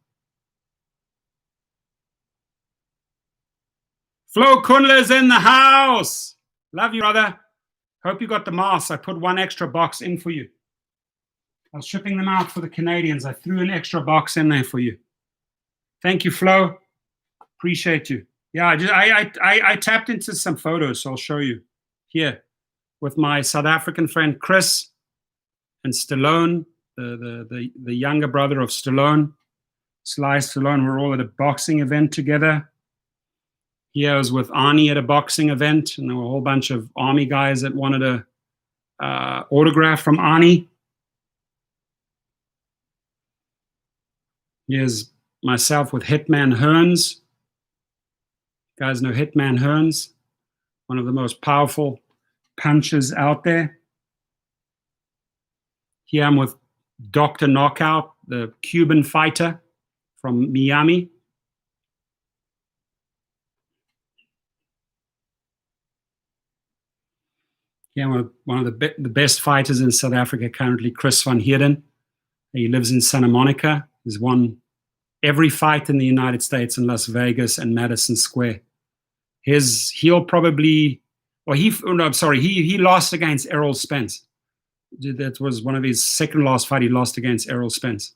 Flo Kunler's in the house. Love you, brother. Hope you got the masks. I put one extra box in for you. I was shipping them out for the Canadians. I threw an extra box in there for you. Thank you, Flo. Appreciate you. Yeah, I tapped into some photos, so I'll show you here with my South African friend Chris and Stallone, the younger brother of Stallone, Sly Stallone. We're all at a boxing event together. Here I was with Arnie at a boxing event, and there were a whole bunch of Army guys that wanted a autograph from Arnie. Here's myself with Hitman Hearns. You guys know Hitman Hearns, one of the most powerful punchers out there. Here I'm with Dr. Knockout, the Cuban fighter from Miami. Here I'm with one of the best fighters in South Africa currently, Chris van Heerden. He lives in Santa Monica. He's won every fight in the United States in Las Vegas and Madison Square. He'll probably, or he, oh no, I'm sorry, he lost against Errol Spence. That was one of his second last fight. He lost against Errol Spence,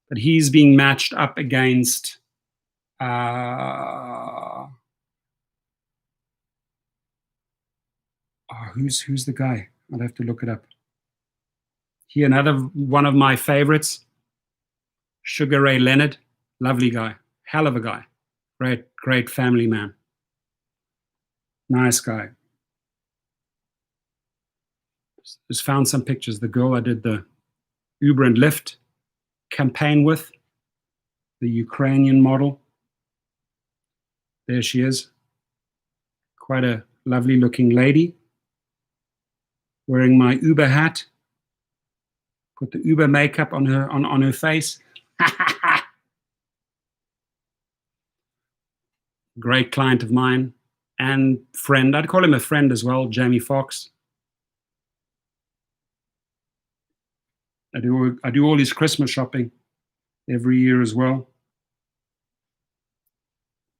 but he's being matched up against who's the guy? I'll have to look it up. Here, another one of my favorites, Sugar Ray Leonard. Lovely guy, hell of a guy. Great family man. Nice guy. Just found some pictures. The girl I did the Uber and Lyft campaign with, the Ukrainian model. There she is. Quite a lovely looking lady. Wearing my Uber hat. Put the Uber makeup on her face. Great client of mine and friend. I'd call him a friend as well, Jamie Foxx. I do all his Christmas shopping every year as well.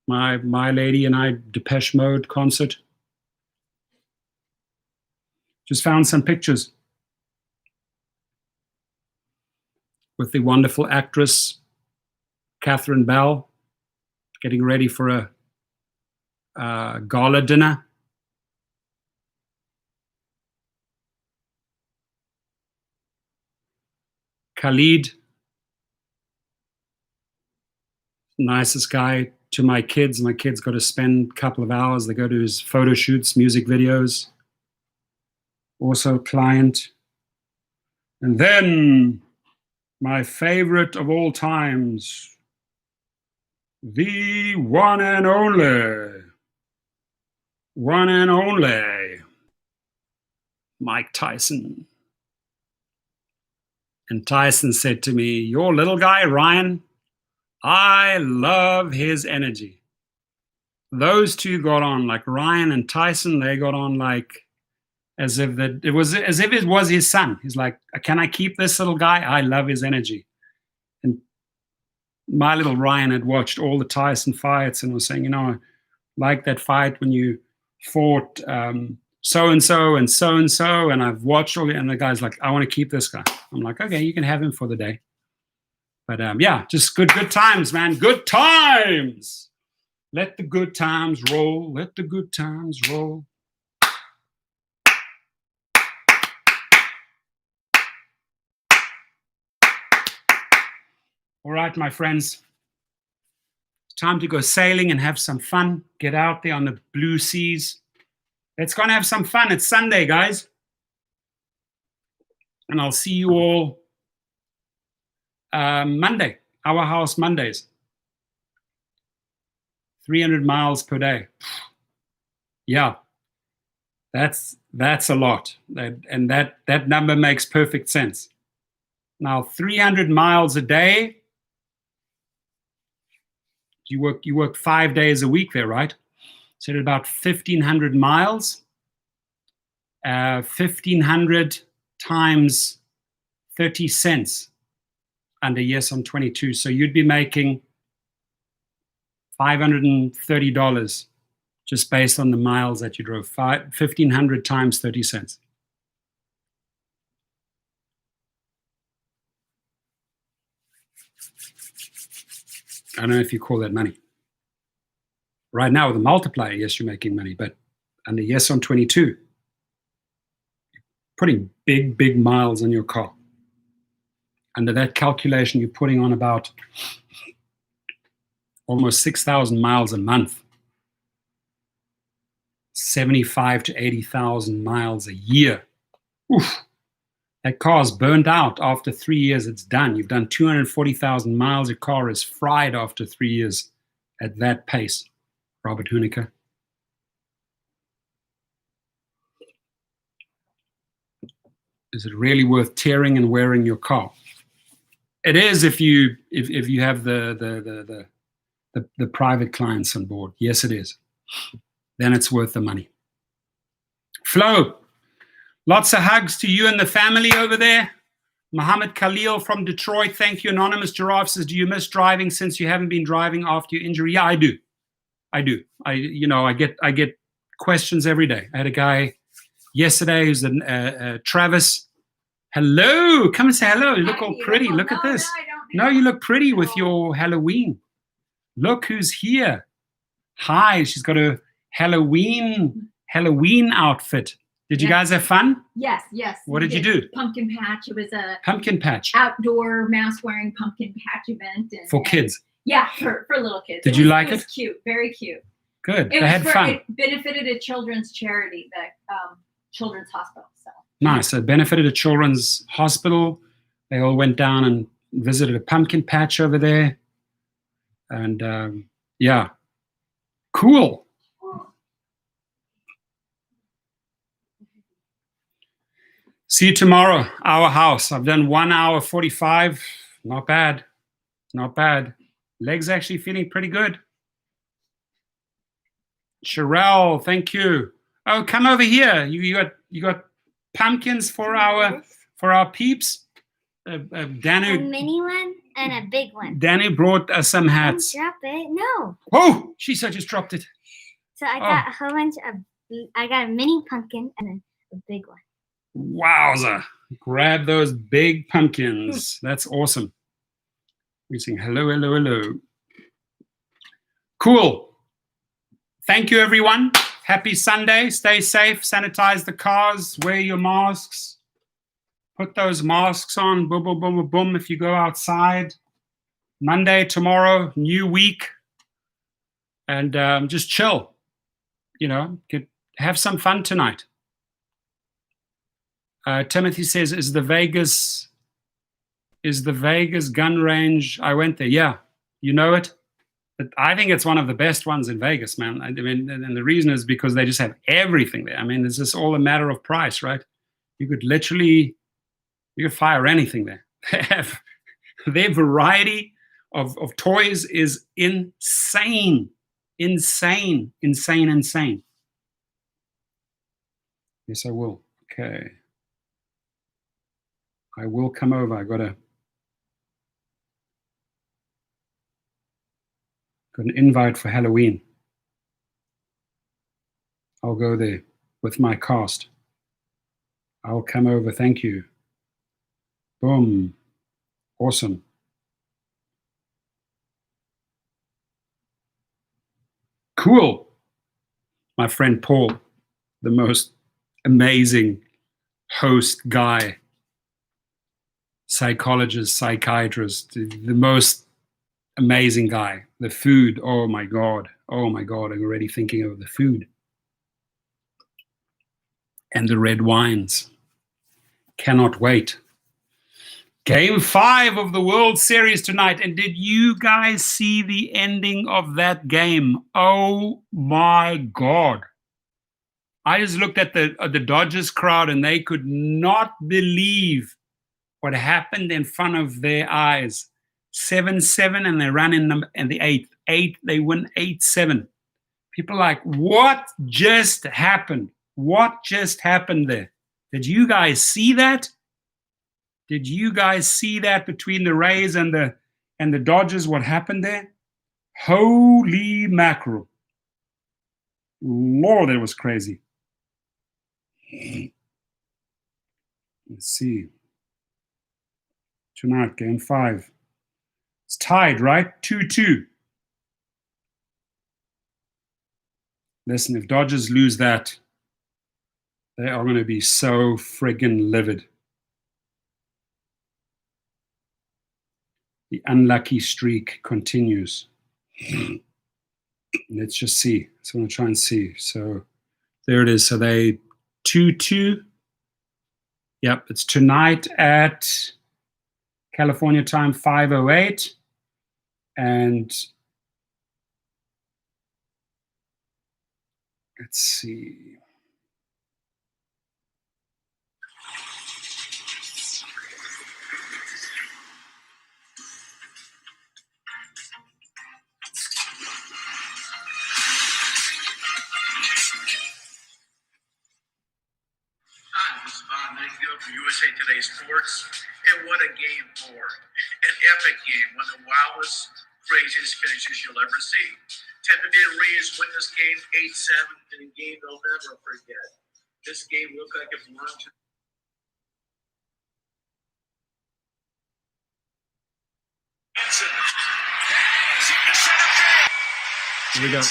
My Lady and I, Depeche Mode concert. Just found some pictures with the wonderful actress Catherine Bell getting ready for a gala dinner. Khalid, nicest guy to my kids. My kids got to spend a couple of hours. They go to his photo shoots, music videos. Also client. And then my favorite of all times, the one and only Mike Tyson. And Tyson said to me, "Your little guy, Ryan, I love his energy." Those two got on, like Ryan and Tyson, they got on like as if it was his son. He's like, "Can I keep this little guy? I love his energy." And my little Ryan had watched all the Tyson fights and was saying, "You know, I like that fight when you fought so-and-so and so-and-so, and I've watched all it." And the guy's like, "I want to keep this guy." I'm like, "Okay, you can have him for the day." But yeah, just good times, man. Good times. Let the good times roll. Let the good times roll. All right, my friends. It's time to go sailing and have some fun. Get out there on the blue seas. Let's go and have some fun. It's Sunday, guys. And I'll see you all Monday, Our House Mondays. 300 miles per day. Yeah, that's a lot. And that number makes perfect sense. Now, 300 miles a day, you work 5 days a week there, right? So at about 1,500 miles, 1,500 times 30 cents under Yes on 22. So you'd be making $530 just based on the miles that you drove. 1,500 times 30 cents. I don't know if you call that money. Right now with a multiplier, yes, you're making money, but under Yes on 22, you're putting big miles on your car. Under that calculation, you're putting on about almost 6,000 miles a month. 75 to 80,000 miles a year. Oof. That car's burned out after 3 years. It's done. You've done 240,000 miles. Your car is fried after 3 years at that pace. Robert Hooniker. Is it really worth tearing and wearing your car? It is if you have the private clients on board. Yes, it is. Then it's worth the money. Flo, lots of hugs to you and the family over there. Mohammed Khalil from Detroit. Thank you. Anonymous Giraffe says, do you miss driving since you haven't been driving after your injury? Yeah, I do. I get questions every day. I had a guy yesterday who's Travis. Hello, come and say hello. You look all pretty. Look at this. No, you look pretty with your Halloween. Look who's here. Hi, she's got a Halloween outfit. Did you guys have fun? Yes. What did you do? Pumpkin patch. It was a pumpkin patch. Outdoor mask-wearing pumpkin patch event. For kids? Yeah, for little kids. Did you like it? It was cute. Very cute. Good. They had fun. It benefited a children's charity, the Children's Hospital. So nice. It benefited a children's hospital. They all went down and visited a pumpkin patch over there. And yeah, cool. See you tomorrow, our house. I've done 1 hour 45. Not bad. Not bad. Legs actually feeling pretty good. Sherelle, thank you. Oh, come over here. You got pumpkins for our peeps. Danu, a mini one and a big one. Danny brought us some hats. Don't drop it. No. Oh, she said just dropped it. So I got a whole bunch of. I got a mini pumpkin and then a big one. Wowza! Grab those big pumpkins. That's awesome. We sing hello, hello, hello. Cool. Thank you, everyone. Happy Sunday. Stay safe. Sanitize the cars. Wear your masks. Put those masks on. Boom, boom, boom, boom, boom. If you go outside. Monday, tomorrow, new week. And just chill. Have some fun tonight. Timothy says, is the Vegas gun range? I went there. Yeah, you know it. But I think it's one of the best ones in Vegas, man. I mean, and the reason is because they just have everything there. I mean, it's just all a matter of price, right? You could fire anything there. Their variety of toys is insane. Insane. Yes, I will. Okay. I will come over. I got an invite for Halloween. I'll go there with my cast. I'll come over. Thank you. Boom. Awesome. Cool. My friend Paul, the most amazing host guy, psychologist, psychiatrist, the most amazing guy. The food, oh my God, I'm already thinking of the food. And the red wines. Cannot wait. Game 5 of the World Series tonight. And did you guys see the ending of that game? Oh my God. I just looked at the Dodgers crowd and they could not believe what happened in front of their eyes. 7-7 and they run in the eighth. They win 8-7. People are like, what just happened? What just happened there? Did you guys see that? Did you guys see that between the Rays and the Dodgers? What happened there? Holy mackerel. Lord, it was crazy. Let's see. Tonight, game 5. It's tied, right? 2-2. Listen, if Dodgers lose that, they are going to be so friggin' livid. The unlucky streak continues. Let's just see. So I'm going to try and see. So there it is. So they 2-2. Yep, it's tonight at California time 5:08, and let's see. Hi, this is Bob Mayfield from USA Today Sports, and what a game for an epic game, one of the wildest, craziest finishes you'll ever see. Tampa Bay Rays win this game 8-7 in a game they'll never forget. This game looked like it belonged to Here we go.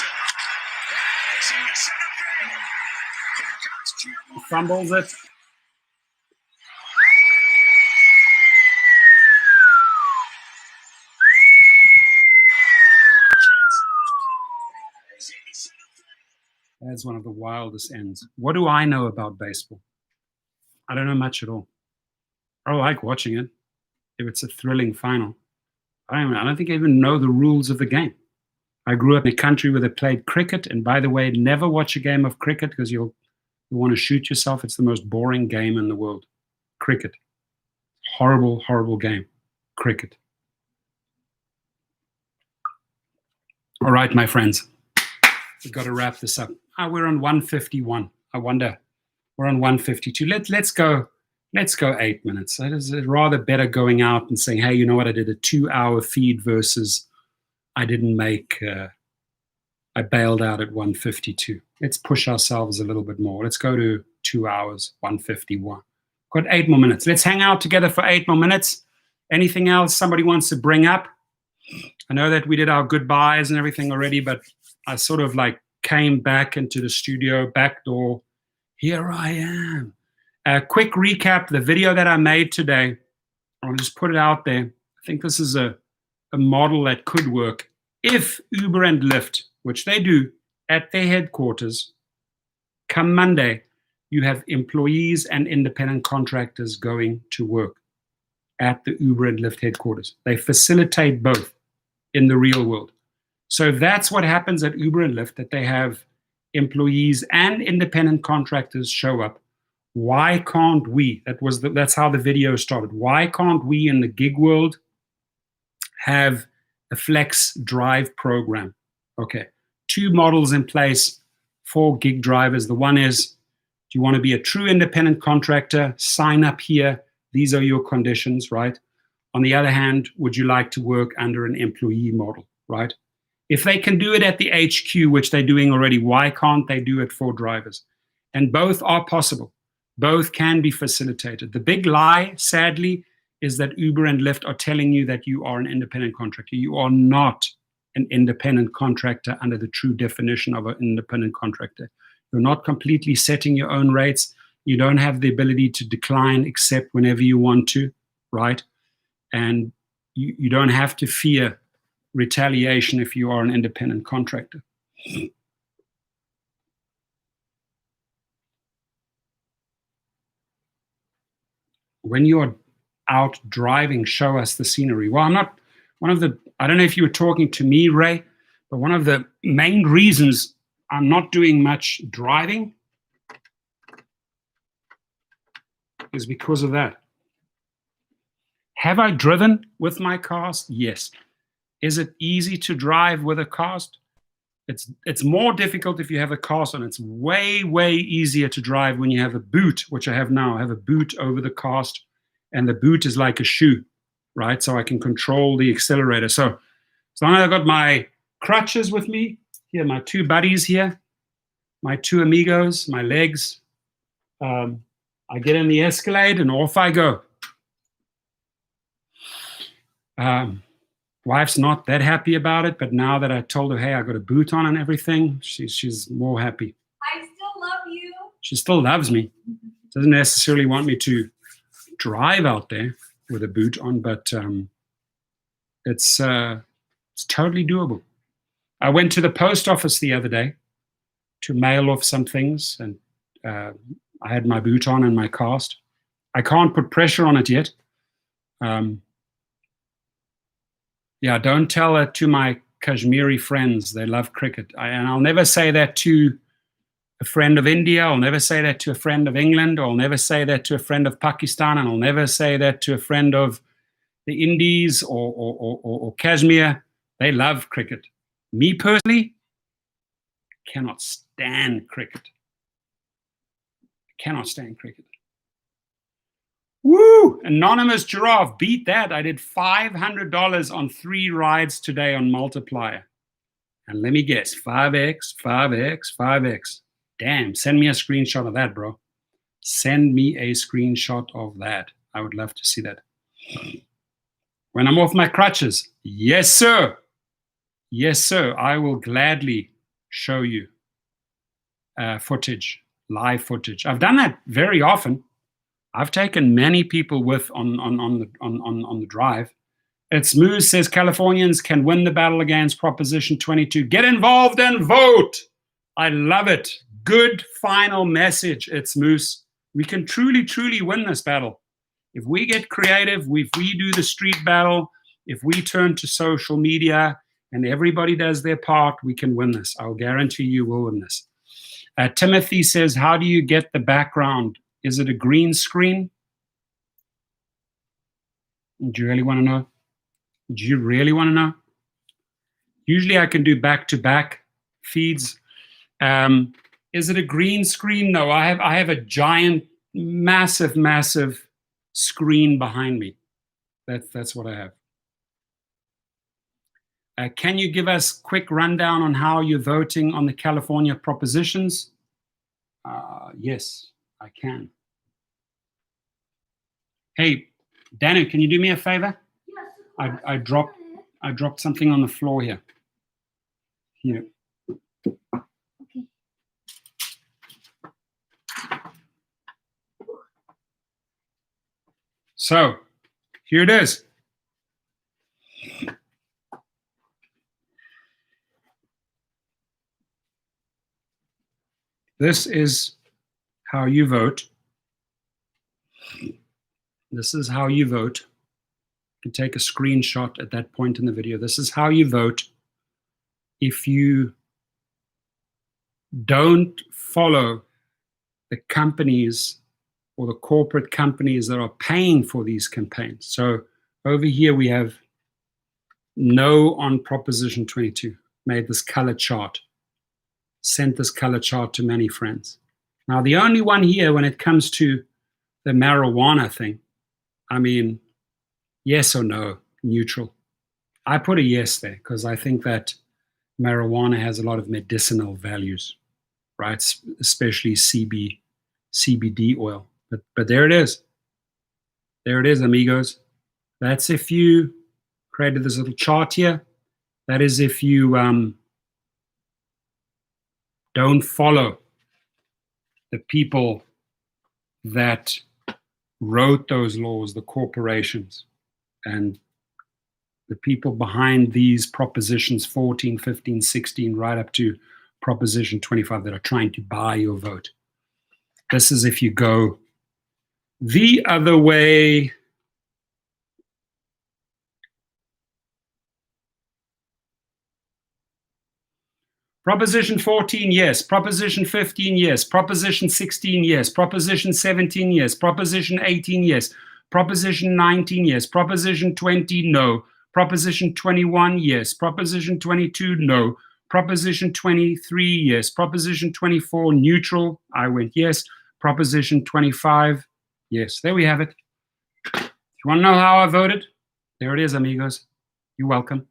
Fumbles it. That's one of the wildest ends. What do I know about baseball? I don't know much at all. I like watching it if it's a thrilling final. I don't think I even know the rules of the game. I grew up in a country where they played cricket, and by the way, never watch a game of cricket because you'll want to shoot yourself. It's the most boring game in the world. Cricket. Horrible, horrible game. Cricket. All right, my friends. We've got to wrap this up. We're on 151. I wonder. We're on 152. Let's go 8 minutes. It's rather better going out and saying, hey, you know what? I did a 2-hour feed versus I didn't make, I bailed out at 152. Let's push ourselves a little bit more. Let's go to 2 hours, 151. Got 8 more minutes. Let's hang out together for 8 more minutes. Anything else somebody wants to bring up? I know that we did our goodbyes and everything already, but I sort of like came back into the studio, back door. Here I am. A quick recap, the video that I made today, I'll just put it out there. I think this is a model that could work if Uber and Lyft, which they do at their headquarters, come Monday, you have employees and independent contractors going to work at the Uber and Lyft headquarters. They facilitate both in the real world. So if that's what happens at Uber and Lyft, that they have employees and independent contractors show up, why can't we? That's how the video started. Why can't we in the gig world have a flex drive program? Okay, 2 models in place for gig drivers. The one is, do you want to be a true independent contractor? Sign up here. These are your conditions, right? On the other hand, would you like to work under an employee model, right? If they can do it at the HQ, which they're doing already, why can't they do it for drivers? And both are possible. Both can be facilitated. The big lie, sadly, is that Uber and Lyft are telling you that you are an independent contractor. You are not an independent contractor under the true definition of an independent contractor. You're not completely setting your own rates. You don't have the ability to decline except whenever you want to, right? And you don't have to fear retaliation if you are an independent contractor. When you're out driving, show us the scenery. Well, I don't know if you were talking to me, Ray, but one of the main reasons I'm not doing much driving is because of that. Have I driven with my cast? Yes. Is it easy to drive with a cast? It's more difficult if you have a cast on. It's way, way easier to drive when you have a boot, which I have now. I have a boot over the cast, and the boot is like a shoe, right? So I can control the accelerator. So long as I've got my crutches with me, here, my 2 buddies here, my 2 amigos, my legs, I get in the Escalade and off I go. Wife's not that happy about it, but now that I told her, hey, I got a boot on and everything, she's more happy. I still love you. She still loves me. Doesn't necessarily want me to drive out there with a boot on, but it's totally doable. I went to the post office the other day to mail off some things, and I had my boot on and my cast. I can't put pressure on it yet. Yeah, don't tell that to my Kashmiri friends. They love cricket. And I'll never say that to a friend of India. I'll never say that to a friend of England. I'll never say that to a friend of Pakistan. And I'll never say that to a friend of the Indies or Kashmir. They love cricket. Me personally, cannot stand cricket. Cannot stand cricket. Woo! Anonymous Giraffe, beat that. I did $500 on 3 rides today on Multiplier. And let me guess, 5x, 5x, 5x. Damn, send me a screenshot of that, bro. Send me a screenshot of that. I would love to see that. When I'm off my crutches, yes, sir. Yes, sir. I will gladly show you footage, live footage. I've done that very often. I've taken many people with on the drive. It's Moose says Californians can win the battle against Proposition 22. Get involved and vote. I love it. Good final message. It's Moose. We can truly, truly win this battle. If we get creative, if we do the street battle, if we turn to social media and everybody does their part, we can win this. I'll guarantee you we'll win this. Timothy says, how do you get the background? Is it a green screen? Do you really want to know? Do you really want to know? Usually I can do back-to-back feeds. Is it a green screen? No, I have a giant, massive screen behind me. That's what I have. Can you give us a quick rundown on how you're voting on the California propositions? Yes, I can. Hey, Danu, can you do me a favor? Yes. I dropped something on the floor here. Here. Okay. So, here it is. This is how you vote. This is how you vote. You can take a screenshot at that point in the video. This is how you vote if you don't follow the companies or the corporate companies that are paying for these campaigns. So over here we have no on Proposition 22. Made this color chart. Sent this color chart to many friends. Now the only one here when it comes to the marijuana thing, I mean, yes or no, neutral. I put a yes there because I think that marijuana has a lot of medicinal values, right? Especially CBD oil. But there it is. There it is, amigos. That's if you created this little chart here. That is if you don't follow the people that wrote those laws, the corporations, and the people behind these propositions 14, 15, 16, right up to Proposition 25 that are trying to buy your vote. This is if you go the other way. Proposition 14, yes. Proposition 15, yes. Proposition 16, yes. Proposition 17, yes. Proposition 18, yes. Proposition 19, yes. Proposition 20, no. Proposition 21, yes. Proposition 22, no. Proposition 23, yes. Proposition 24, neutral. I went yes. Proposition 25, yes. There we have it. If you want to know how I voted, there it is, amigos. You're welcome.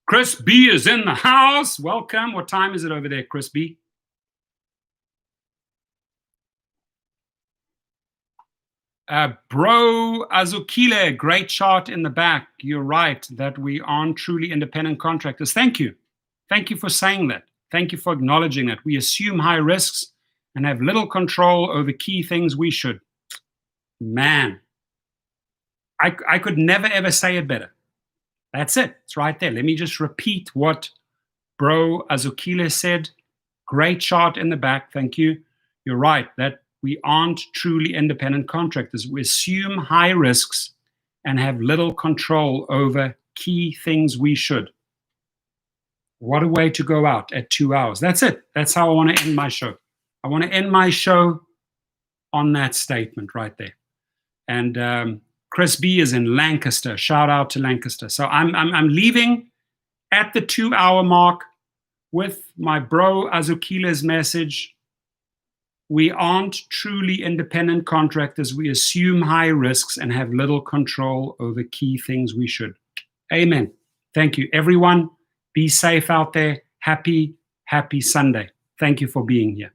Chris B is in the house. Welcome. What time is it over there, Chris B? Bro Azukile, great chart in the back. You're right that we aren't truly independent contractors. Thank you. Thank you for saying that. Thank you for acknowledging that. We assume high risks and have little control over key things we should. Man, I could never, ever say it better. That's it. It's right there. Let me just repeat what Bro Azukile said. Great chart in the back. Thank you. You're right that We aren't truly independent contractors. We assume high risks and have little control over key things we should. What a way to go out at 2 hours. That's it. That's how I want to end my show. I want to end my show on that statement right there. And Chris B is in Lancaster. Shout out to Lancaster. So I'm leaving at the 2 hour mark with my bro Azukila's message. We aren't truly independent contractors. We assume high risks and have little control over key things we should. Amen. Thank you, everyone. Be safe out there. Happy Sunday. Thank you for being here.